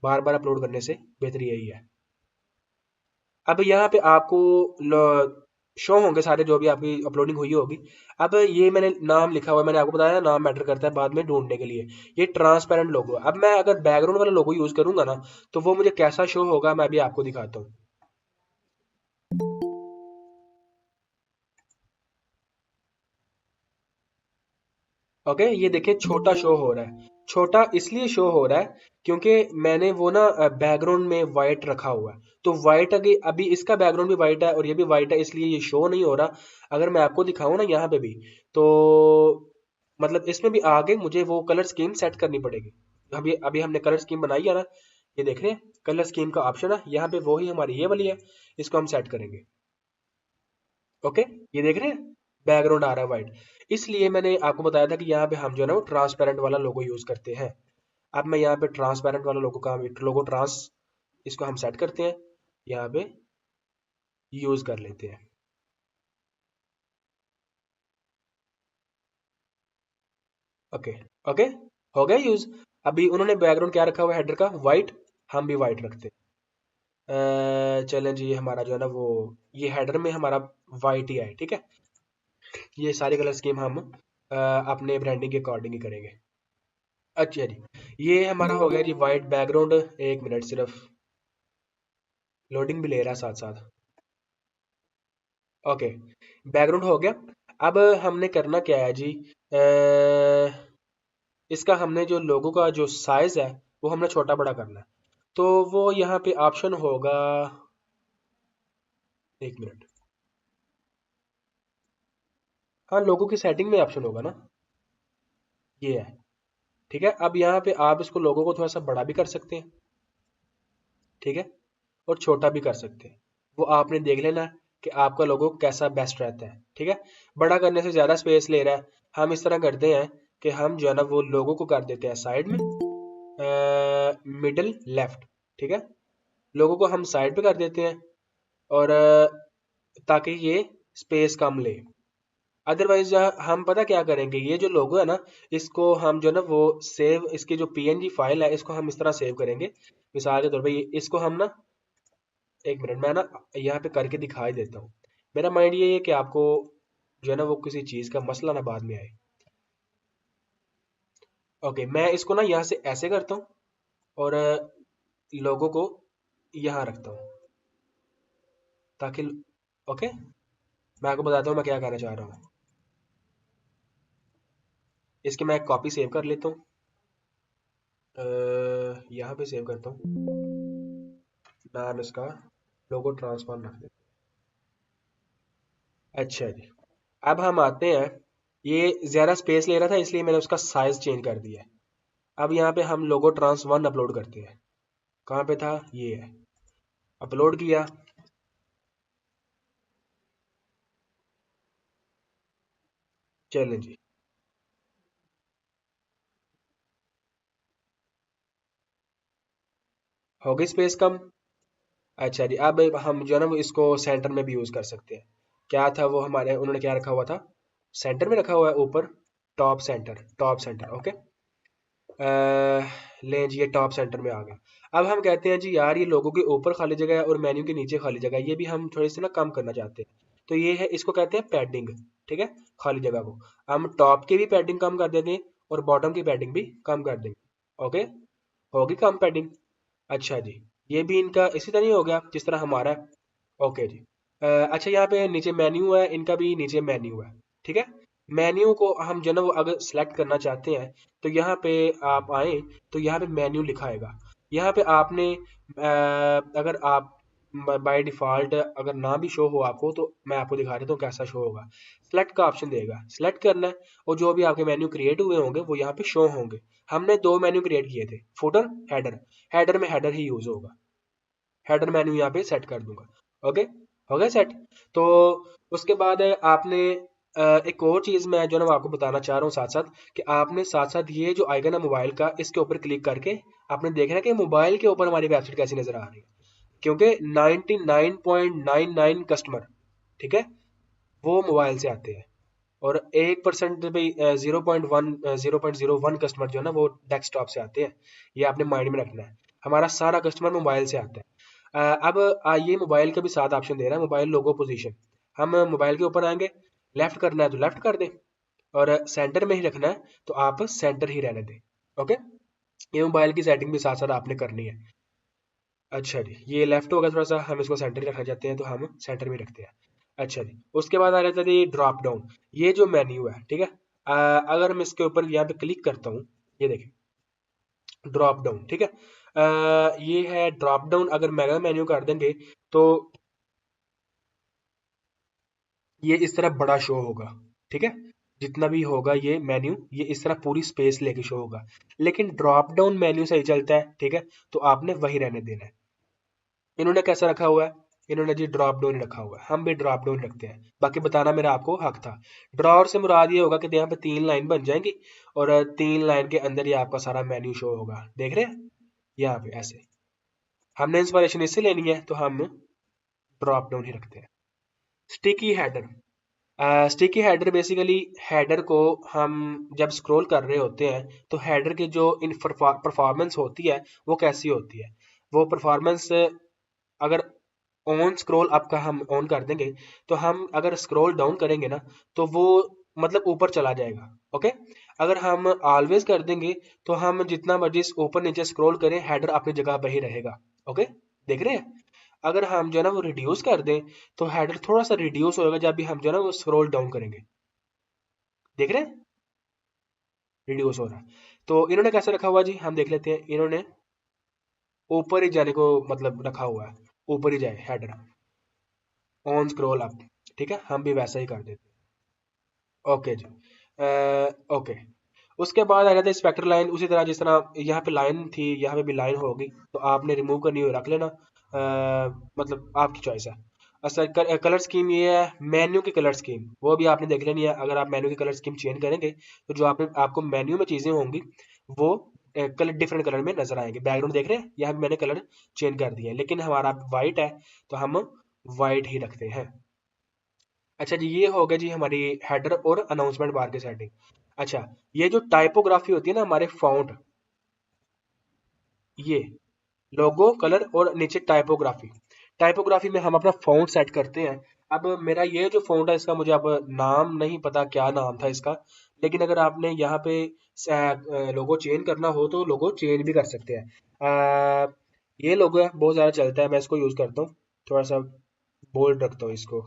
बार बार अपलोड करने से बेहतर यही है। अब यहाँ पे आपको शो होंगे सारे जो भी आपकी अपलोडिंग हुई होगी। अब ये मैंने नाम लिखा हुआ है, मैंने आपको बताया नाम मैटर करता है बाद में ढूंढने के लिए। ये ट्रांसपेरेंट लोगो है। अब मैं अगर बैकग्राउंड वाला लोगो यूज करूंगा ना, तो वो मुझे कैसा शो होगा मैं भी आपको दिखाता हूँ। ओके, ये देखिए छोटा शो हो रहा है। छोटा इसलिए शो हो रहा है क्योंकि मैंने वो ना बैकग्राउंड में वाइट रखा हुआ है। तो वाइट अभी अभी इसका बैकग्राउंड भी वाइट है और ये भी वाइट है, इसलिए ये शो नहीं हो रहा। अगर मैं आपको दिखाऊं ना यहाँ पे भी, तो मतलब इसमें भी आगे मुझे वो कलर स्कीम सेट करनी पड़ेगी। अभी अभी हमने कलर स्कीम बनाई है ना, ये देख रहे हैं कलर स्कीम का ऑप्शन है यहाँ पे, वो ही हमारी ये वाली है। इसको हम सेट करेंगे। ओके, ये देख रहे हैं बैकग्राउंड आ रहा है वाइट। इसलिए मैंने आपको बताया था कि यहाँ पे हम जो है ना वो ट्रांसपेरेंट वाला लोगो यूज करते हैं। अब मैं यहाँ पे ट्रांसपेरेंट वाला लोगो का लोगो ट्रांस, इसको हम सेट करते हैं, यहाँ पे यूज कर लेते हैं। ओके, ओके, हो गया यूज। अभी उन्होंने बैकग्राउंड क्या रखा हुआ है हेडर का? वाइट, हम भी वाइट रखते हैं। चलें जी, हमारा जो है ना वो ये हेडर में हमारा वाइट ही है, ठीक है। ये सारी कलर स्कीम हम अपने ब्रांडिंग के अकॉर्डिंग ही करेंगे। अच्छा जी, ये हमारा हो गया जी वाइट बैकग्राउंड। एक मिनट सिर्फ, लोडिंग भी ले रहा है साथ साथ। ओके, बैकग्राउंड हो गया। अब हमने करना क्या है जी? अ, इसका हमने जो लोगो का जो साइज है वो हमने छोटा बड़ा करना है। तो वो यहाँ पे ऑप्शन होगा, एक मिनट। हाँ, लोगो की सेटिंग में ऑप्शन होगा ना, ये है, ठीक है। अब यहाँ पे आप इसको लोगो को थोड़ा सा बड़ा भी कर सकते हैं, ठीक है, और छोटा भी कर सकते हैं। वो आपने देख लेना है कि आपका लोगो कैसा बेस्ट रहता है, ठीक है। बड़ा करने से ज़्यादा स्पेस ले रहा है, हम इस तरह करते हैं कि हम जो है ना वो लोगो को कर देते हैं साइड में, मिडल लेफ्ट, ठीक है। लोगो को हम साइड पे कर देते हैं, और ताकि ये स्पेस कम ले। अदरवाइज हम पता क्या करेंगे, ये जो लोगो है ना, इसको हम जो ना वो सेव, इसकी जो पीएनजी फाइल है इसको हम इस तरह सेव करेंगे। मिसाल के तौर पे इसको हम ना, एक मिनट मैं ना यहाँ पे करके दिखा ही देता हूँ। मेरा माइंड ये है कि आपको जो है ना वो किसी चीज़ का मसला ना बाद में आए। ओके, मैं इसको ना यहाँ से ऐसे करता हूँ और लोगों को यहाँ रखता हूँ ताकि, ओके, मैं आपको बताता हूँ मैं क्या कहना चाह रहा हूँ। इसकी मैं एक कॉपी सेव कर लेता हूँ, यहाँ पे सेव करता हूँ, नाम इसका लोगो ट्रांसफॉर्म रख देते हैं। अच्छा जी, अब हम आते हैं, ये ज़्यादा स्पेस ले रहा था इसलिए मैंने उसका साइज चेंज कर दिया है। अब यहाँ पे हम लोगो ट्रांस वन अपलोड करते हैं। कहाँ पे था, ये है, अपलोड किया। चलें जी, हो गई स्पेस कम। अच्छा जी, अब हम जो है ना वो इसको सेंटर में भी यूज़ कर सकते हैं। क्या था वो हमारे, उन्होंने क्या रखा हुआ था, सेंटर में रखा हुआ है ऊपर, top centre, top centre, okay. लें जी, ये टॉप सेंटर में आ गया। अब हम कहते हैं जी यार ये लोगों के ऊपर खाली जगह है और मेन्यू के नीचे खाली जगह है, ये भी हम थोड़ी सी ना कम करना चाहते हैं। तो ये है, इसको कहते हैं पैडिंग, ठीक है, खाली जगह को। हम टॉप की भी पैडिंग कम कर देंगे और बॉटम की पैडिंग भी कम कर देंगे। ओके, होगी कम पैडिंग। अच्छा जी, ये भी इनका इसी तरह ही हो गया जिस तरह हमारा है। ओके जी। अच्छा, यहाँ पे नीचे मेन्यू है, इनका भी नीचे मेन्यू है, ठीक है। मेन्यू को हम जो है ना वो अगर सेलेक्ट करना चाहते हैं तो यहाँ पे आप आए, तो यहाँ पे मेन्यू लिखा आएगा। यहाँ पे आपने अगर आप बाय डिफ़ॉल्ट अगर ना भी शो हो आपको, तो मैं आपको दिखा देता हूँ कैसा शो होगा। सेलेक्ट का ऑप्शन देगा, सेलेक्ट करना है और जो भी आपके मेन्यू क्रिएट हुए होंगे वो यहाँ पे शो होंगे। हमने 2 मेन्यू क्रिएट किए थे, फुटर, हेडर। हेडर में हेडर ही यूज़ होगा, हेडर मेन्यू यहाँ पे सेट कर दूंगा। ओके, हो गया सेट। तो उसके बाद आपने एक और चीज़ मैं जो है ना वो आपको बताना चाह रहा हूँ साथ साथ, कि आपने साथ साथ ये जो आइकन है मोबाइल का, इसके ऊपर क्लिक करके आपने देखना है कि मोबाइल के ऊपर हमारी वेबसाइट कैसी नजर आ रही है। क्योंकि 99.99 कस्टमर, ठीक है, वो मोबाइल से आते हैं और 1% भाई 0.1 कस्टमर जो है ना वो डेस्कटॉप से आते हैं। ये आपने माइंड में रखना है, हमारा सारा कस्टमर मोबाइल से आता है। अब ये मोबाइल का भी साथ ऑप्शन दे रहा है, मोबाइल लोगो पोजीशन। हम मोबाइल के ऊपर आएंगे, लेफ्ट करना है तो लेफ्ट कर दें और सेंटर में ही रखना है तो आप सेंटर ही रहने दें। ओके, ये मोबाइल की सेटिंग भी साथ साथ आपने करनी है। अच्छा जी, ये लेफ्ट होगा थोड़ा सा, हम इसको सेंटर ही रखना चाहते हैं तो हम सेंटर में रखते हैं। अच्छा जी, उसके बाद आ जाता है जी ड्रॉप डाउन। ये जो मेन्यू है, ठीक है, अगर मैं इसके ऊपर यहाँ पे क्लिक करता हूँ, ये देखें, ड्रॉप डाउन, ठीक है। ये है ड्रॉप डाउन, अगर मेगा मेन्यू कर देंगे तो ये इस तरह बड़ा शो होगा, ठीक है। जितना भी होगा ये मेन्यू, ये इस तरह पूरी स्पेस लेके शो होगा। लेकिन ड्रॉप डाउन मेन्यू सही चलता है, ठीक है, तो आपने वही रहने देना है। इन्होंने कैसा रखा हुआ है, इन्होंने जी ड्रॉप डाउन रखा हुआ है, हम भी ड्रॉप डाउन रखते हैं। बाकी बताना मेरा आपको हक था। ड्रॉर से मुराद ये होगा कि यहाँ पे 3 लाइन बन जाएंगी और 3 लाइन के अंदर ये आपका सारा मेन्यू शो होगा, देख रहे हैं यहाँ पे ऐसे। हमने इंस्पिरेशन इससे लेनी है तो हम ड्रॉप डाउन ही रखते हैं। Sticky header, sticky header basically, header को हम जब स्क्रॉल कर रहे होते हैं तो हेडर की जो इन परफॉर्मेंस होती है वो कैसी होती है, वो परफॉर्मेंस अगर ऑन स्क्रॉल अप का हम ऑन कर देंगे तो हम अगर स्क्रॉल डाउन करेंगे ना तो वो मतलब ऊपर चला जाएगा। ओके, अगर हम ऑलवेज कर देंगे तो हम जितना मर्जी ऊपर नीचे स्क्रॉल करें हेडर अपनी जगह पे ही रहेगा। ओके, देख रहे हैं। अगर हम जो है ना वो रिड्यूस कर दें तो हेडर थोड़ा सा रिड्यूस होगा जब भी हम जो है ना वो स्क्रॉल डाउन करेंगे, देख रहे हैं, रिड्यूस हो रहा है। तो इन्होंने कैसे रखा हुआ जी, हम देख लेते हैं। इन्होंने ऊपर ही जाने को मतलब रखा हुआ है, ऊपर ही जाए हेडर, ऑन स्क्रॉल अप, ठीक है, हम भी वैसा ही कर देते हैं। ओके जी, ओके। उसके बाद आ जाता है स्पेक्टर लाइन, उसी तरह जिस तरह यहाँ पे लाइन थी यहाँ पे भी लाइन होगी, तो आपने रिमूव करनी हो रख लेना, मतलब आपकी चॉइस है। अच्छा, कलर स्कीम ये है, मेन्यू की कलर स्कीम वो भी आपने देख लेनी है। अगर आप मेन्यू की कलर स्कीम चेंज करेंगे तो जो आपने आपको मेन्यू में चीज़ें होंगी वो कलर डिफरेंट कलर में नजर आएंगे। बैकग्राउंड देख रहे हैं, यहाँ पे मैंने कलर चेंज कर दिया है, लेकिन हमारा वाइट है तो हम वाइट ही रखते हैं। अच्छा जी, ये हो गया जी हमारी हेडर और अनाउंसमेंट बार की सेटिंग। अच्छा, ये जो टाइपोग्राफी होती है ना हमारे फॉन्ट, ये लोगो कलर और नीचे टाइपोग्राफी, टाइपोग्राफी में हम अपना फॉन्ट सेट करते हैं। अब मेरा ये जो फॉन्ट है इसका मुझे अब नाम नहीं पता क्या नाम था इसका, लेकिन अगर आपने यहाँ पे लोगो चेंज करना हो तो लोगो चेंज भी कर सकते हैं। ये लोगो है, बहुत ज़्यादा चलता है, मैं इसको यूज़ करता हूँ, थोड़ा सा बोल्ड रखता हूँ इसको।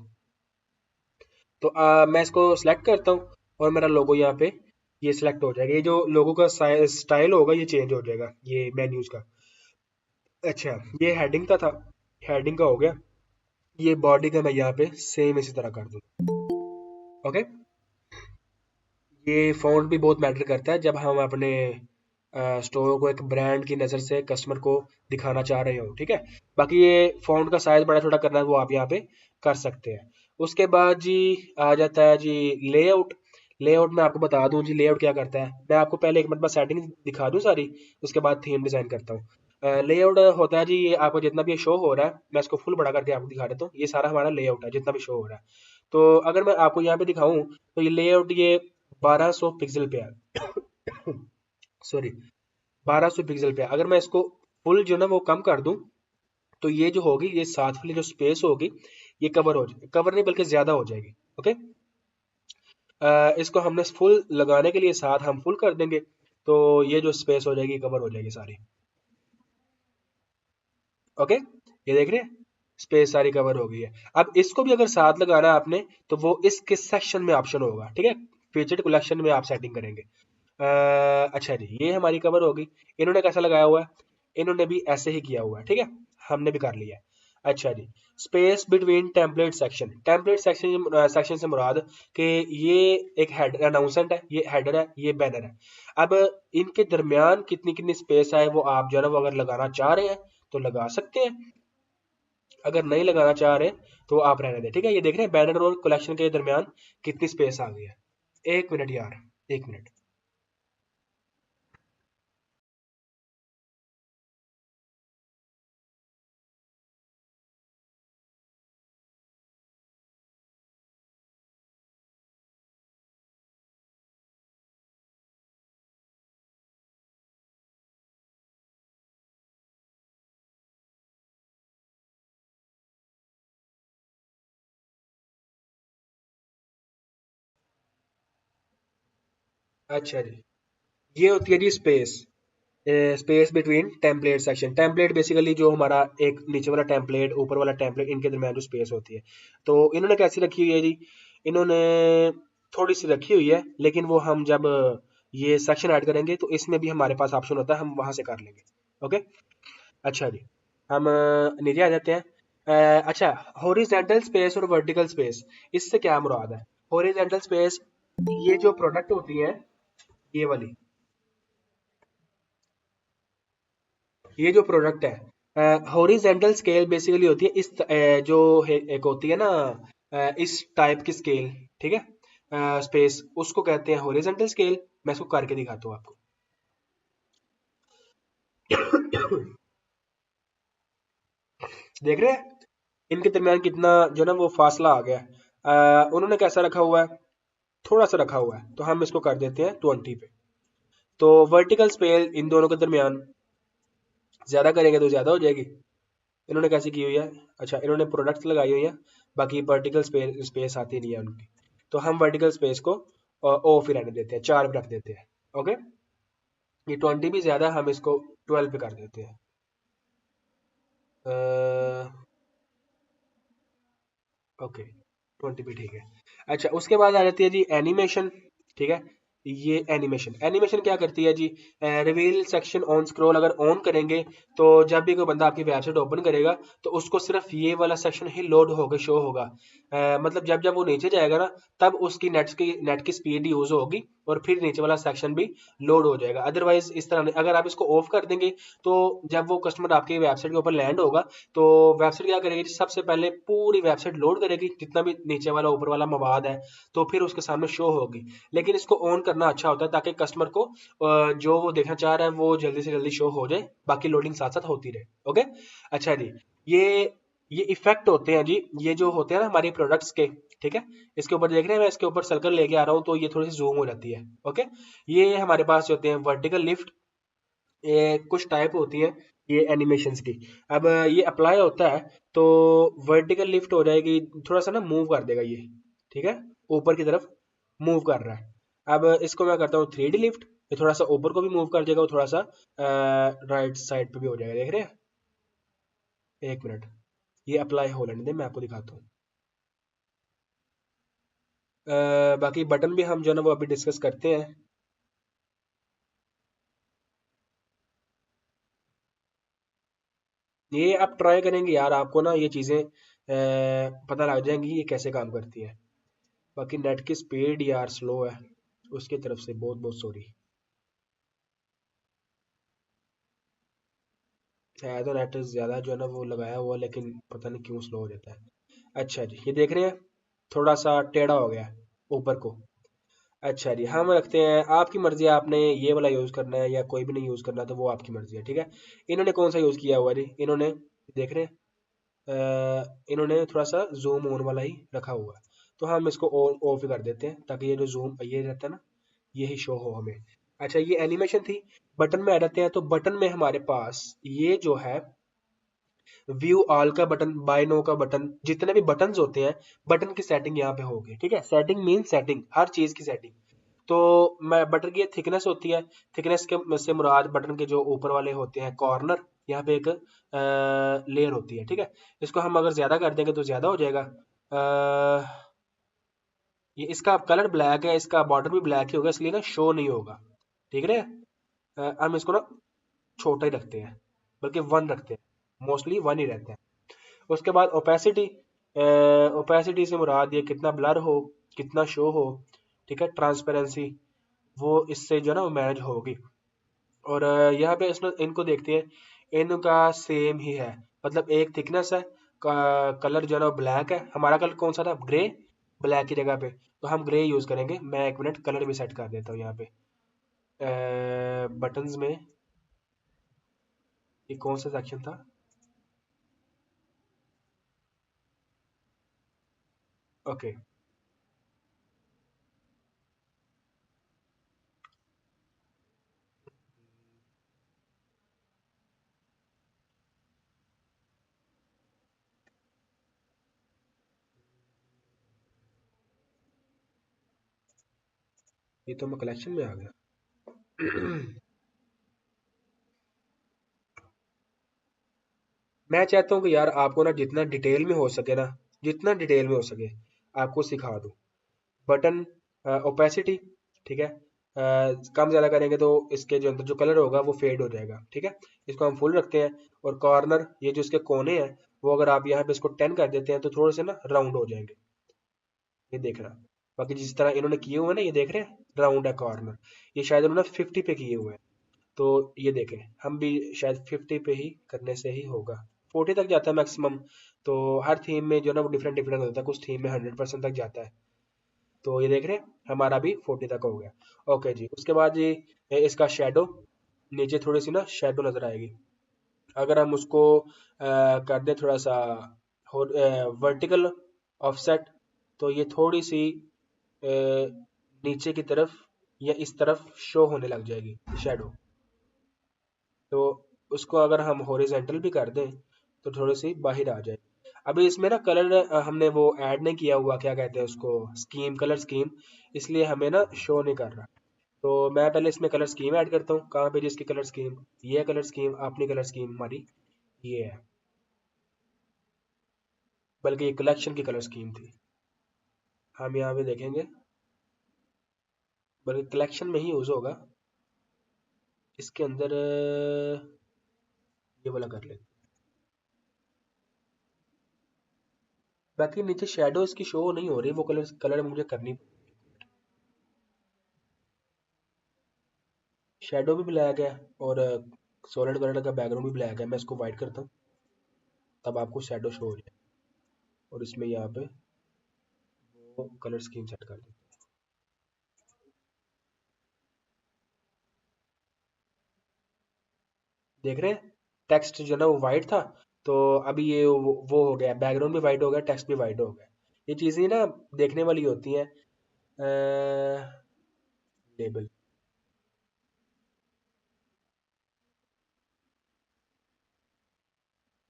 तो मैं इसको सेलेक्ट करता हूँ और मेरा लोगो यहाँ पे ये सिलेक्ट हो जाएगा। ये जो लोगो का स्टाइल होगा ये चेंज हो जाएगा, ये मेन्यूज का। अच्छा, ये हेडिंग का था, हेडिंग का हो गया। ये बॉडी का मैं यहाँ पे सेम इसी तरह कर दूँ। ओके, ये फ़ॉन्ट भी बहुत मैटर करता है जब हम अपने स्टोर को एक ब्रांड की नज़र से कस्टमर को दिखाना चाह रहे हो, ठीक है। बाकी ये फ़ॉन्ट का साइज़ बड़ा छोटा करना है वो आप यहाँ पे कर सकते हैं। उसके बाद जी आ जाता है जी लेआउट। लेआउट मैं आपको बता दूं जी लेआउट क्या करता है। मैं आपको पहले एक मिनट में सेटिंग दिखा दूं सारी, उसके बाद थीम डिज़ाइन करता हूँ। लेआउट होता है जी, ये आपको जितना भी शो हो रहा है मैं इसको फुल बड़ा करके आपको दिखा देता हूँ। ये सारा हमारा लेआउट है जितना भी शो हो रहा है। तो अगर मैं आपको यहाँ पे दिखाऊं तो ये लेआउट ये 1200 पिक्सल पे है। सॉरी, 1200 पिक्सल पे है। अगर मैं इसको फुल जो ना वो कम कर दूं तो ये जो होगी, ये साथ वाली जो स्पेस होगी ये कवर हो जाएगी, कवर नहीं बल्कि ज्यादा हो जाएगी। ओके, इसको हमने फुल लगाने के लिए साथ हम फुल कर देंगे तो ये जो स्पेस हो जाएगी कवर हो जाएगी सारी। ओके, ये देख रहे हैं, स्पेस सारी कवर हो गई है। अब इसको भी अगर साथ लगाना है आपने तो वो इसके सेक्शन में ऑप्शन होगा, ठीक है, फीचर्ड कलेक्शन में आप सेटिंग करेंगे। अच्छा जी, ये हमारी कवर होगी। इन्होंने कैसा लगाया हुआ है, इन्होंने भी ऐसे ही किया हुआ है, ठीक है, हमने भी कर लिया है। अच्छा जी, space between template section, template section section से मुराद कि ये एक हेड अनाउंसमेंट है, ये हेडर है, ये बैनर है। अब इनके दरमियान कितनी कितनी स्पेस है वो आप जो है ना वो अगर लगाना चाह रहे हैं तो लगा सकते हैं, अगर नहीं लगाना चाह रहे तो आप रहने दें, ठीक है। ये देख रहे हैं बैनर और कलेक्शन के दरमियान कितनी स्पेस आ गई है। एक मिनट यार, एक मिनट। अच्छा जी, ये होती है जी space, space between template section. Template basically जो हमारा एक नीचे वाला टेम्पलेट ऊपर वाला टेम्पलेट इनके दरमियान जो स्पेस होती है। तो इन्होंने कैसी रखी हुई है जी, इन्होंने थोड़ी सी रखी हुई है, लेकिन वो हम जब ये सेक्शन ऐड करेंगे तो इसमें भी हमारे पास ऑप्शन होता है, हम वहां से कर लेंगे। ओके, अच्छा जी, हम नीचे आ जाते हैं। अच्छा, हॉरिजेंटल स्पेस और वर्टिकल स्पेस, इससे क्या मुराद है। हॉरिजेंटल स्पेस, ये जो प्रोडक्ट होती है, ये वाली, ये जो प्रोडक्ट है हॉरिजेंटल स्केल बेसिकली होती है इस जो एक होती है ना इस टाइप की स्केल, ठीक है, स्पेस उसको कहते हैं हॉरिजेंटल स्केल। मैं इसको करके दिखाता हूँ आपको। देख रहे हैं इनके दरमियान कितना जो ना वो फासला आ गया है। उन्होंने कैसा रखा हुआ है, थोड़ा सा रखा हुआ है, तो हम इसको कर देते हैं 20 पे। तो वर्टिकल स्पेल इन दोनों के दरमियान ज्यादा करेंगे तो ज्यादा हो जाएगी। इन्होंने कैसी की हुई है, अच्छा इन्होंने प्रोडक्ट्स लगाई हुई है, बाकी वर्टिकल स्पेस स्पेस आती नहीं है उनकी। तो हम वर्टिकल स्पेस को ऑफ ही रहने देते हैं, 4 पे रख देते हैं। ओके, ये 20 भी ज्यादा, हम इसको 12 पे कर देते हैं। ओके, 20 भी ठीक है। अच्छा, उसके बाद आ जाती है जी एनिमेशन, ठीक है। ये एनिमेशन, एनिमेशन क्या करती है जी, रिवील सेक्शन ऑन स्क्रॉल अगर ऑन करेंगे तो जब भी कोई बंदा आपकी वेबसाइट ओपन करेगा तो उसको सिर्फ ये वाला सेक्शन ही लोड होकर शो होगा। मतलब जब जब वो नीचे जाएगा ना तब उसकी नेट की स्पीड यूज होगी और फिर नीचे वाला सेक्शन भी लोड हो जाएगा। अदरवाइज इस तरह नहीं, अगर आप इसको ऑफ कर देंगे तो जब वो कस्टमर आपकी वेबसाइट के ऊपर लैंड होगा तो वेबसाइट क्या करेगी जी, सबसे पहले पूरी वेबसाइट लोड करेगी जितना भी नीचे वाला ऊपर वाला मवाद है, तो फिर उसके सामने शो होगी। लेकिन इसको ऑन करना अच्छा होता है ताकि कस्टमर को जो वो देखना चाह रहा है वो जल्दी से जल्दी शो हो जाए, बाकी लोडिंग साथ साथ होती रहे। ओके, अच्छा जी, ये ये इफेक्ट होते हैं जी, ये जो होते हैं ना हमारे प्रोडक्ट्स के, ठीक है। इसके ऊपर देख रहे हैं, मैं इसके ऊपर सर्कल लेके आ रहा हूँ तो ये थोड़ी सी जूम हो जाती है। ओके, ये हमारे पास जो होते हैं वर्टिकल लिफ्ट, ये कुछ टाइप होती है ये एनिमेशंस की। अब ये अप्लाई होता है तो वर्टिकल लिफ्ट हो जाएगी, थोड़ा सा ना मूव कर देगा ये, ठीक है, ऊपर की तरफ मूव कर रहा है। अब इसको मैं करता हूँ 3D लिफ्ट, ये थोड़ा सा ऊपर को भी मूव कर देगा और थोड़ा सा राइट साइड पे भी हो जाएगा, देख रहे हैं। एक मिनट, ये अप्लाई हो लेने दे, मैं आपको दिखाता हूँ। बाकी बटन भी हम जो है ना वो अभी डिस्कस करते हैं। ये आप ट्राई करेंगे यार, आपको ना ये चीज़ें पता लग जाएंगी ये कैसे काम करती है। बाकी नेट की स्पीड यार स्लो है, उसकी तरफ से बहुत बहुत सॉरी। है तो नेट ज़्यादा जो है ना वो लगाया हुआ, लेकिन पता नहीं क्यों स्लो हो जाता है। अच्छा जी, ये देख रहे हैं, थोड़ा सा टेढ़ा हो गया है ऊपर को। अच्छा जी, हम रखते हैं, आपकी मर्जी है, आपने ये वाला यूज़ करना है या कोई भी नहीं यूज़ करना, तो वो आपकी मर्जी है, ठीक है। इन्होंने कौन सा यूज़ किया हुआ जी, इन्होंने, देख रहे हैं, इन्होंने थोड़ा सा जूम ऑन वाला ही रखा हुआ है। तो हम इसको ऑन ऑफ कर देते हैं ताकि ये जो जूम ये रहता है ना, यही शो हो हमें। अच्छा, ये एनिमेशन थी। बटन में आ जाते हैं, तो बटन में हमारे पास ये जो है व्यू ऑल का बटन, बाय नो का बटन, जितने भी बटन्स होते हैं, बटन की सेटिंग यहाँ पे होगी, ठीक है। सेटिंग मीन सेटिंग, हर चीज की सेटिंग। तो मैं बटन की थिकनेस होती है, थिकनेस के से मुराद बटन के जो ऊपर वाले होते हैं कॉर्नर, यहाँ पे एक लेयर होती है, ठीक है। इसको हम अगर ज्यादा कर देंगे तो ज्यादा हो जाएगा। ये इसका कलर ब्लैक है, इसका बॉर्डर भी ब्लैक ही होगा, इसलिए ना शो नहीं होगा, ठीक है। हम इसको ना छोटा ही रखते हैं, बल्कि वन रखते हैं, मोस्टली वन ही रहते हैं। उसके बाद ओपेसिटी, ओपेसिटी से मुराद ये कितना ब्लर हो, कितना शो हो, ठीक है। ट्रांसपेरेंसी, वो इससे जो है ना वो मैनेज होगी। और यहाँ पे इसमें इनको देखते हैं, इनका सेम ही है, मतलब एक थिकनेस है, कलर जो है ना ब्लैक है। हमारा कलर कौन सा था, ग्रे, ब्लैक की जगह पे, तो हम ग्रे यूज करेंगे। मैं एक मिनट कलर भी सेट कर देता हूँ यहाँ पे, बटन्स में, ये कौन सा सेक्शन था, ओके। ये तो मैं कलेक्शन में आ गया। मैं चाहता हूँ कि यार आपको ना जितना डिटेल में हो सके ना, जितना डिटेल में हो सके आपको सिखा दूँ। बटन ओपेसिटी, ठीक है, कम ज़्यादा करेंगे तो इसके जो अंदर जो कलर होगा वो फेड हो जाएगा, ठीक है। इसको हम फुल रखते हैं। और कॉर्नर, ये जो इसके कोने हैं, वो अगर आप यहाँ पे इसको 10 कर देते हैं तो थोड़े से ना राउंड हो जाएंगे, ये देखना। बाकी जिस तरह इन्होंने किए हुए हैं ना, ये देख रहे हैं राउंड है कॉर्नर, ये शायद उन्होंने 50 पे किए हुए हैं। तो ये देखें, हम भी शायद 50 पे ही करने से ही होगा, 40 तक जाता है मैक्सिमम। तो हर थीम में जो है ना वो डिफरेंट डिफरेंट होता है, कुछ थीम में 100% तक जाता है। तो ये देख रहे हैं, हमारा भी 40 तक हो गया। ओके जी, उसके बाद जी इसका शेडो, नीचे थोड़ी सी ना शेडो नजर आएगी। अगर हम उसको कर दें थोड़ा सा वर्टिकल ऑफसेट, तो ये थोड़ी सी अ, नीचे की तरफ या इस तरफ शो होने लग जाएगी शेडो। तो उसको अगर हम हॉरिजेंटल भी कर दें तो थोड़ी सी बाहर आ जाए। अभी इसमें ना कलर हमने वो ऐड नहीं किया हुआ, क्या कहते हैं उसको, स्कीम, कलर स्कीम, इसलिए हमें ना शो नहीं कर रहा। तो मैं पहले इसमें कलर स्कीम ऐड करता हूँ। कहाँ पे जिसकी कलर स्कीम, ये है कलर स्कीम, अपनी कलर स्कीम हमारी ये है, बल्कि ये कलेक्शन की कलर स्कीम थी। हम यहाँ पे देखेंगे, बल्कि कलेक्शन में ही यूज होगा। इसके अंदर ये वाला कर लेते। बाकी नीचे शेडो इसकी शो नहीं हो रही, वो कलर कलर मुझे करनी। शेडो भी ब्लैक है और सॉलिड कलर का बैकग्राउंड भी ब्लैक है। मैं इसको वाइट करता हूँ, तब आपको शेडो शो हो जाए। और इसमें यहाँ पे वो कलर स्कीम सेट कर देते हैं। देख रहे हैं, टेक्स्ट जो है ना वो वाइट था, तो अभी ये वो हो गया, बैकग्राउंड भी वाइट हो गया, टेक्स्ट भी वाइट हो गया। ये चीज़ें ना देखने वाली होती हैं। लेबल,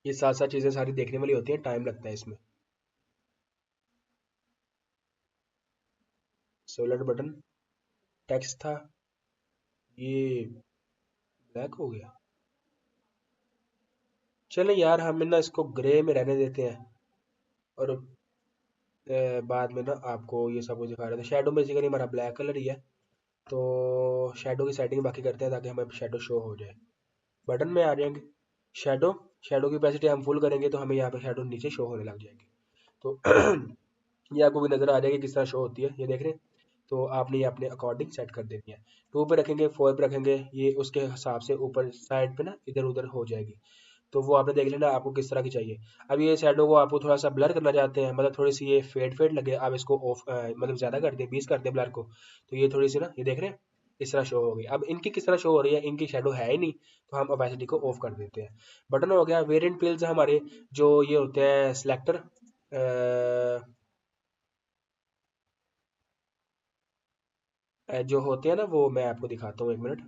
ये साथ साथ चीज़ें सारी देखने वाली होती हैं, टाइम लगता है इसमें। सोलर बटन, टेक्स्ट था, ये ब्लैक हो गया। चले यार, हम ना इसको ग्रे में रहने देते हैं, और बाद में ना आपको ये सब कुछ दिखा रहे थे। शेडो बेसिकली हमारा ब्लैक कलर ही है, तो शेडो की सेटिंग बाकी करते हैं ताकि हमें शेडो शो हो जाए। बटन में आ जाएंगे, शेडो, शेडो की कैपेसिटी हम फुल करेंगे तो हमें यहाँ पे शेडो नीचे शो होने लग जाएगी। तो ये आपको भी नजर आ जाएगी किस तरह शो होती है, ये देख रहे हैं। तो आपने ये अपने अकॉर्डिंग सेट कर देनी है। टू पे रखेंगे, फोर पे रखेंगे, ये उसके हिसाब से ऊपर साइड पे ना इधर उधर हो जाएगी। तो वो आपने देख लेना आपको किस तरह की चाहिए। अब ये शैडो को आपको थोड़ा सा ब्लर करना चाहते हैं, मतलब थोड़ी सी ये फेड फेड लगे, आप इसको ऑफ मतलब ज़्यादा कर दें, 20 कर दें ब्लर को। तो ये थोड़ी सी ना, ये देख रहे हैं, इस तरह शो होगी। अब इनकी किस तरह शो हो रही है, इनकी शेडो है ही नहीं, तो हम ओपेसिटी को ऑफ कर देते हैं। बटन हो गया। वेरिएंट पिल्स हमारे जो ये होते हैं सिलेक्टर, जो होते हैं ना, वो मैं आपको दिखाता हूँ, एक मिनट।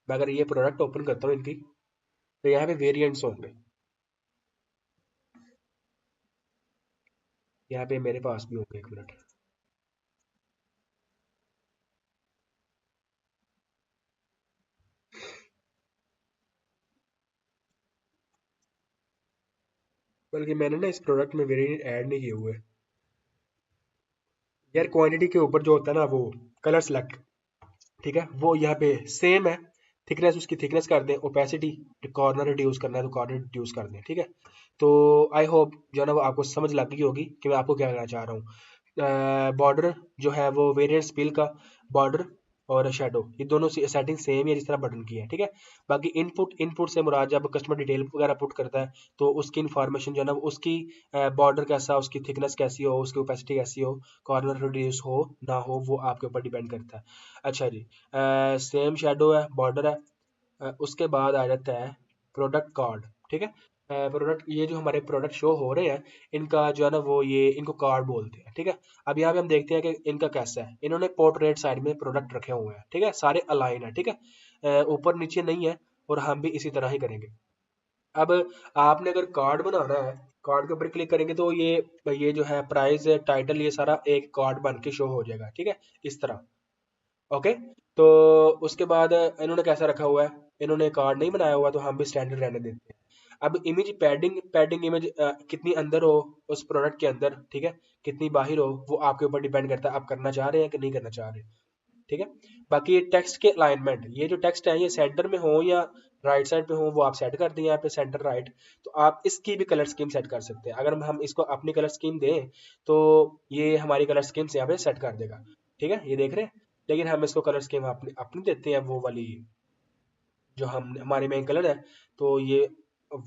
मैं अगर ये प्रोडक्ट ओपन करता हूँ इनकी, तो यहाँ पे वेरिएंट्स होंगे। यहाँ पे मेरे पास भी होंगे, एक मिनट। बल्कि मैंने ना इस प्रोडक्ट में वेरिएंट ऐड नहीं किए हुए। यार क्वांटिटी के ऊपर जो होता है ना, वो कलर सेलेक्ट, ठीक है, वो यहाँ पे सेम है। थिकनेस, उसकी थिकनेस कर दें, ओपेसिटी, कॉर्नर रिड्यूस करना है तो कॉर्नर रिड्यूस कर दें, ठीक है। तो आई होप जो है ना वो आपको समझ लग गई होगी कि मैं आपको क्या कहना चाह रहा हूँ। बॉर्डर जो है वो वेरिएंट स्पिल का बॉर्डर और शेडो, ये दोनों सेटिंग सेम ही है जिस तरह बटन की है, ठीक है। बाकी इनपुट, इनपुट से मुराद जब कस्टमर डिटेल वगैरह पुट करता है, तो उसकी इन्फॉर्मेशन जो है ना उसकी बॉर्डर कैसा, उसकी थिकनेस कैसी हो, उसकी ओपेसिटी कैसी हो, कॉर्नर रिड्यूस हो ना हो, वो आपके ऊपर डिपेंड करता है। अच्छा जी, सेम शेडो है, बॉर्डर है। उसके बाद आ जाता है प्रोडक्ट कार्ड, ठीक है। प्रोडक्ट, ये जो हमारे प्रोडक्ट शो हो रहे हैं, इनका जो है ना वो ये इनको कार्ड बोलते हैं, ठीक है। अब यहाँ पे हम देखते हैं कि इनका कैसा है। इन्होंने पोर्ट्रेट साइड में प्रोडक्ट रखे हुए हैं, ठीक है, सारे अलाइन है, ठीक है। ऊपर नीचे नहीं है, और हम भी इसी तरह ही करेंगे। अब आपने अगर कार्ड बनाना है, कार्ड के ऊपर क्लिक करेंगे तो ये जो है प्राइस, टाइटल, ये सारा एक कार्ड बन के शो हो जाएगा, ठीक है, इस तरह। ओके। तो उसके बाद इन्होंने कैसा रखा हुआ है, इन्होंने कार्ड नहीं बनाया हुआ, तो हम भी स्टैंडर्ड रहने देते हैं। अब इमेज पैडिंग, पैडिंग इमेज कितनी अंदर हो उस प्रोडक्ट के अंदर, ठीक है, कितनी बाहर हो, वो आपके ऊपर डिपेंड करता है आप करना चाह रहे हैं कि नहीं करना चाह रहे, ठीक है। बाकी ये टेक्स्ट के अलाइनमेंट, ये जो टेक्स्ट है ये सेंटर में हो या राइट साइड पे हो, वो आप सेट कर दें यहाँ पे सेंटर राइट। तो आप इसकी भी कलर स्कीम सेट कर सकते हैं। अगर हम इसको अपनी कलर स्कीम दें, तो ये हमारी कलर स्कीम से यहाँ पे सेट कर देगा, ठीक है, ये देख रहे हैं। लेकिन हम इसको कलर स्कीम अपनी अपनी देते हैं, वो वाली जो हम हमारे मेन कलर है, तो ये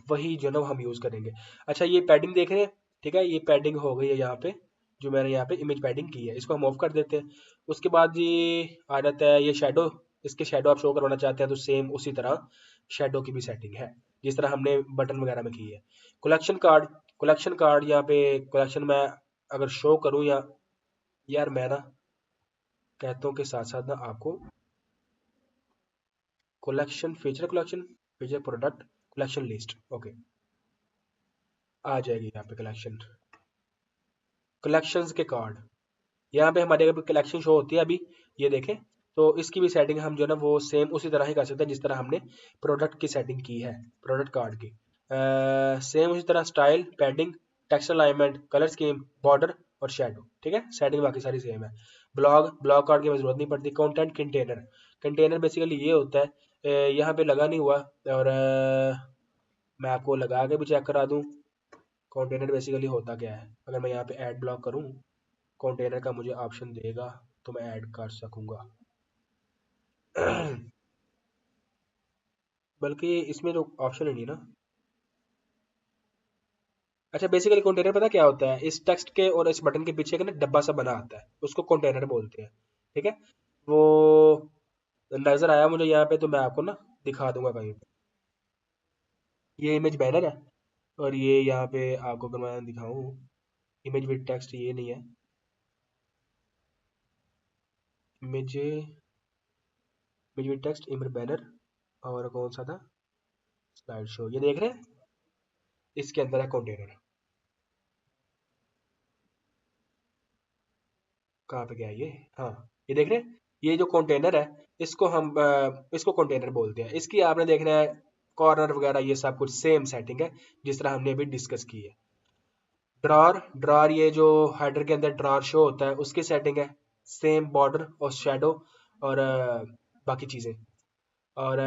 वही जो है ना वो हम यूज़ करेंगे। अच्छा, ये पैडिंग देख रहे हैं, ठीक है, ये पैडिंग हो गई है यहाँ पे, जो मैंने यहाँ पे इमेज पैडिंग की है, इसको हम ऑफ कर देते हैं। उसके बाद ये आ जाता है ये शेडो। इसके शेडो आप शो करवाना चाहते हैं तो सेम उसी तरह शेडो की भी सेटिंग है, जिस तरह हमने बटन वगैरह में की है। कलेक्शन कार्ड, कलेक्शन कार्ड यहाँ पे, कलेक्शन में अगर शो करूँ या, यार मैं ना कहता हूँ के साथ साथ ना आपको collection feature, collection feature, product, collection list, okay, आ जाएगी यहाँ पे कलेक्शन, कलेक्शंस के कार्ड। यहाँ पे हमारे अगर कलेक्शन शो होती है अभी, ये देखें, तो इसकी भी सेटिंग हम जो है ना वो सेम उसी तरह ही कर सकते हैं जिस तरह हमने प्रोडक्ट की सेटिंग की है, प्रोडक्ट कार्ड की। सेम उसी तरह style, padding, text alignment, colour scheme, border और शेडो, ठीक है, सेटिंग बाकी सारी सेम है। ब्लॉग, ब्लॉग कार्ड की हमें जरूरत नहीं पड़ती। कंटेंट कंटेनर, कंटेनर बेसिकली ये होता है, यहाँ पे लगा नहीं हुआ, और मैं आपको लगा के भी चेक करा दूँ। कंटेनर बेसिकली होता क्या है, अगर मैं यहाँ पे ऐड ब्लॉक करूँ, कंटेनर का मुझे ऑप्शन देगा तो मैं ऐड कर सकूंगा। बल्कि इसमें तो ऑप्शन ही नहीं ना। अच्छा, बेसिकली कंटेनर पता क्या होता है, इस टेक्स्ट के और इस बटन के पीछे का ना डब्बा सा बना आता है, उसको कंटेनर बोलते हैं, ठीक है। वो नजर आया मुझे यहाँ पे, तो मैं आपको ना दिखा दूंगा कहीं पे। ये इमेज बैनर है, और ये यहाँ पे आपको अगर मैं दिखाऊं, इमेज विद टेक्स्ट ये नहीं है, image image with text, image banner, और कौन सा था, स्लाइड शो, ये देख रहे हैं, इसके अंदर है कंटेनर। कहाँ पे गया ये, हाँ, ये देख रहे हैं, ये जो कंटेनर है, इसको हम इसको कंटेनर बोलते हैं। इसकी आपने देखना है कॉर्नर वगैरह ये सब कुछ सेम सेटिंग है जिस तरह हमने अभी डिस्कस की है। ड्रॉर, ड्रॉर ये जो हेडर के अंदर ड्रॉर शो होता है उसकी सेटिंग है, सेम बॉर्डर और शेडो और बाकी चीज़ें, और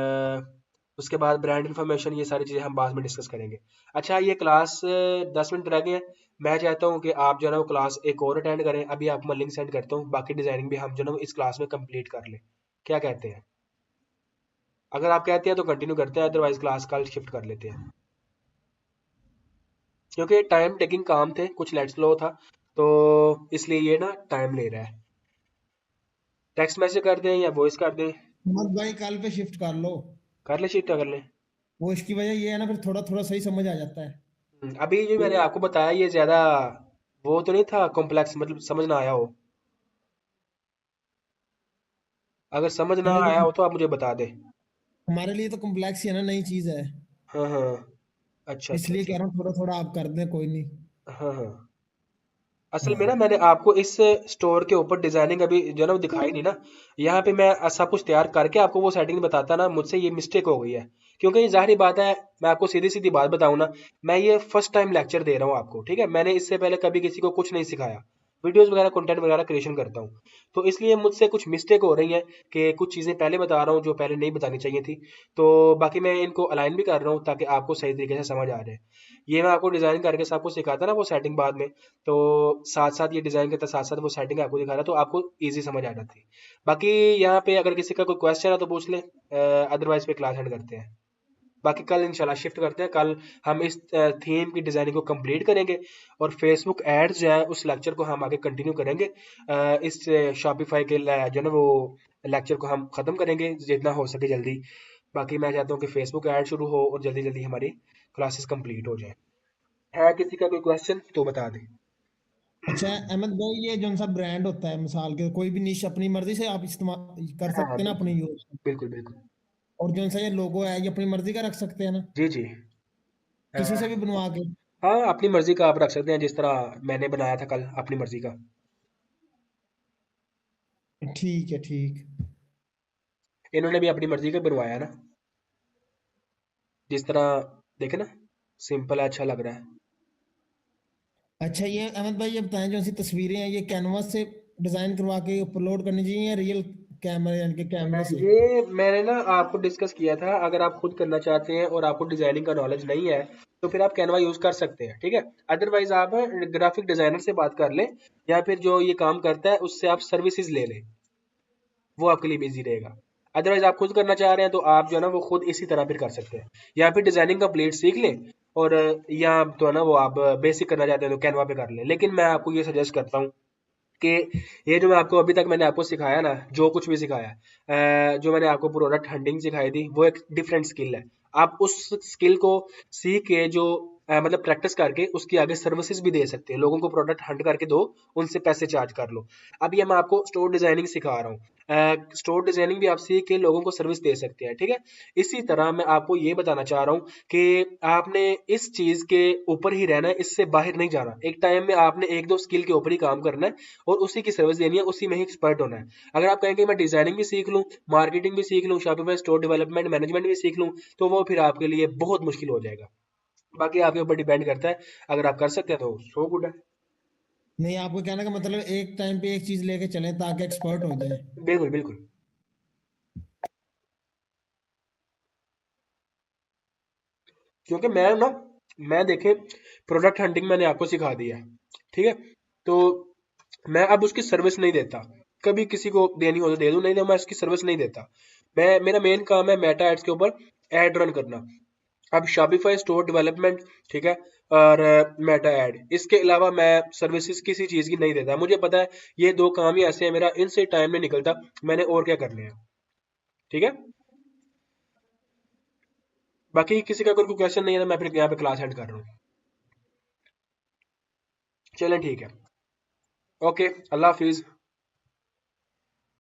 उसके बाद ब्रांड इन्फॉर्मेशन, ये सारी चीज़ें हम बाद में डिस्कस करेंगे। अच्छा, ये क्लास 10 मिनट रह गए हैं, मैं चाहता हूँ कि आप जो है ना वो क्लास एक और अटेंड करें। अभी आपको मैं लिंक सेंड करता हूँ, बाकी डिजाइनिंग भी हम जो है ना इस क्लास में कंप्लीट कर लें, क्या कहते हैं? अगर आप कहते हैं तो कंटिन्यू करते हैं, अदरवाइज क्लास कल शिफ्ट कर लेते हैं, क्योंकि टाइम टेकिंग काम थे, कुछ लेट स्लो था, तो इसलिए ये ना टाइम ले रहा है। टेक्स्ट मैसेज कर दें या वॉइस कर दें? मोहम्मद भाई कल पे शिफ्ट कर लो। कर ले, शिफ्ट कर लें। वो इसकी वजह ये है ना, फिर थोड़ा थोड़ा सही समझ आ जाता है। अभी जो मैंने आपको बताया ये ज्यादा वो तो नहीं था कॉम्प्लेक्स, मतलब समझ ना आया हो? अगर समझ ना मेरे आया लिए, हो तो आप मुझे बता दें। हमारे लिए तो कॉम्प्लेक्स ही है ना, नई चीज है। हाँ हाँ, अच्छा अच्छा इसलिए अच्छा। कह रहा हूँ थोड़ा थोड़ा आप कर दें, कोई नहीं। हाँ हाँ, असल में ना हाँ मैंने आपको इस स्टोर के ऊपर डिजाइनिंग अभी जो है ना वो दिखाई नहीं ना, यहाँ पे मैं सब कुछ तैयार करके आपको वो सेटिंग बताता ना, मुझसे ये मिस्टेक हो गई है। क्योंकि ये जाहिर बात है, मैं आपको सीधी सीधी बात बताऊं ना, मैं ये फर्स्ट टाइम लेक्चर दे रहा हूँ आपको, ठीक है? मैंने इससे पहले कभी किसी को कुछ नहीं सिखाया, वीडियोस वगैरह कंटेंट वगैरह क्रिएशन करता हूँ, तो इसलिए मुझसे कुछ मिस्टेक हो रही है कि कुछ चीज़ें पहले बता रहा हूँ जो पहले नहीं बतानी चाहिए थी। तो बाकी मैं इनको अलाइन भी कर रहा हूँ ताकि आपको सही तरीके से समझ आ जाए। ये मैं आपको डिज़ाइन करके सब कुछ सिखाता ना वो सेटिंग बाद में, तो साथ साथ ये डिज़ाइन के साथ साथ वो सेटिंग आपको दिखा रहा, तो आपको ईजी समझ आ जाती। बाकी यहाँ पे अगर किसी का कोई क्वेश्चन है तो पूछ ले, अदरवाइज पे क्लास एंड करते हैं। बाकी कल इंशाल्लाह शिफ्ट करते हैं, कल हम इस थीम की डिज़ाइनिंग को कंप्लीट करेंगे, और फेसबुक एड्स जो है उस लेक्चर को हम आगे कंटिन्यू करेंगे। इस शॉपिफाई के जो है ना वो लेक्चर को हम ख़त्म करेंगे जितना हो सके जल्दी। बाकी मैं चाहता हूँ कि फेसबुक ऐड शुरू हो और जल्दी जल्दी हमारी क्लासेस कंप्लीट हो जाए। है किसी का कोई क्वेश्चन तो बता दें। अच्छा अहमद भाई, ये जो सा ब्रांड होता है, मिसाल के कोई भी निश अपनी मर्जी से आप इस्तेमाल कर हाँ हाँ, सकते हैं ना बिल्कुल अपने यूज। बिल्कुल बिल्कुल। और जो सा ये लोगो है, ये अपनी मर्जी का रख सकते हैं ना, जी जी। किसी से भी बनवा के। हाँ, अपनी मर्जी का आप रख सकते हैं, जिस तरह मैंने बनाया था कल अपनी मर्जी का। ठीक है ठीक। इन्होंने भी अपनी मर्जी का बनवाया ना, जिस तरह, देखे ना, सिंपल है, अच्छा लग रहा है। अच्छा ये अहमद भाई, ये बताएं जो सी तस्वीरें हैं, ये कैनवास से डिजाइन करवा के अपलोड करनी चाहिए या रियल कैमरे यानी कि कैमरे से? ये मैंने ना आपको डिस्कस किया था, अगर आप खुद करना चाहते हैं और आपको डिजाइनिंग का नॉलेज नहीं है तो फिर आप कैनवा यूज कर सकते हैं, ठीक है? अदरवाइज आप ग्राफिक डिजाइनर से बात कर लें, या फिर जो ये काम करता है उससे आप सर्विसेज ले लें, वो आपके लिए इजी रहेगा। अदरवाइज आप खुद करना चाह रहे हैं तो आप जो है ना वो खुद इसी तरह फिर कर सकते हैं, या फिर डिजाइनिंग कंप्लीट सीख लें, और या तो है ना वो आप बेसिक करना चाहते हैं तो कैनवा पे कर लें। लेकिन मैं आपको ये सजेस्ट करता हूँ कि ये जो मैं आपको अभी तक मैंने आपको सिखाया ना, जो कुछ भी सिखाया, जो मैंने आपको प्रोडक्ट हंटिंग सिखाई थी वो एक डिफरेंट स्किल है। आप उस स्किल को सीख के जो मतलब प्रैक्टिस करके उसकी आगे सर्विसेज भी दे सकते हैं, लोगों को प्रोडक्ट हंट करके दो, उनसे पैसे चार्ज कर लो। अभी मैं आपको स्टोर डिजाइनिंग सिखा रहा हूँ, स्टोर डिजाइनिंग भी आप सीख के लोगों को सर्विस दे सकते हैं, ठीक है? इसी तरह मैं आपको ये बताना चाह रहा हूँ कि आपने इस चीज के ऊपर ही रहना है, इससे बाहर नहीं जाना। एक टाइम में आपने एक दो स्किल के ऊपर ही काम करना है और उसी की सर्विस देनी है, उसी में ही एक्सपर्ट होना है। अगर आप कहेंगे मैं डिजाइनिंग भी सीख लूँ, मार्केटिंग भी सीख लूँ, शॉपिफाई स्टोर डेवलपमेंट मैनेजमेंट भी सीख लूँ, तो वो फिर आपके लिए बहुत मुश्किल हो जाएगा। बाकी आपके ऊपर डिपेंड करता है, अगर आप कर सकते हैं तो सो गुड है। नहीं, आपको कहने का मतलब एक टाइम पे एक चीज लेके चलें ताकि एक्सपर्ट हो जाए। बिल्कुल बिल्कुल। क्योंकि मैं देखे, प्रोडक्ट हंटिंग मैंने आपको सिखा दिया है, ठीक है? तो मैं अब उसकी सर्विस नहीं देता, कभी किसी को देनी हो तो दे दूं, नहीं तो मैं उसकी सर्विस नहीं देता। मैं, मेरा मेन काम है मेटा एड्स के ऊपर एड रन करना। अब शॉपिफाई स्टोर डेवलपमेंट, ठीक है, और मेटा ऐड, इसके अलावा मैं सर्विसेज किसी चीज की नहीं देता। मुझे पता है ये दो काम ही ऐसे हैं, मेरा इनसे टाइम नहीं निकलता, मैंने और क्या करने हैं, ठीक है? बाकी किसी का कोई क्वेश्चन नहीं है तो मैं फिर यहाँ पे क्लास एंड कर रहा हूँ। चलें ठीक है। ओके, अल्लाह हाफिज़।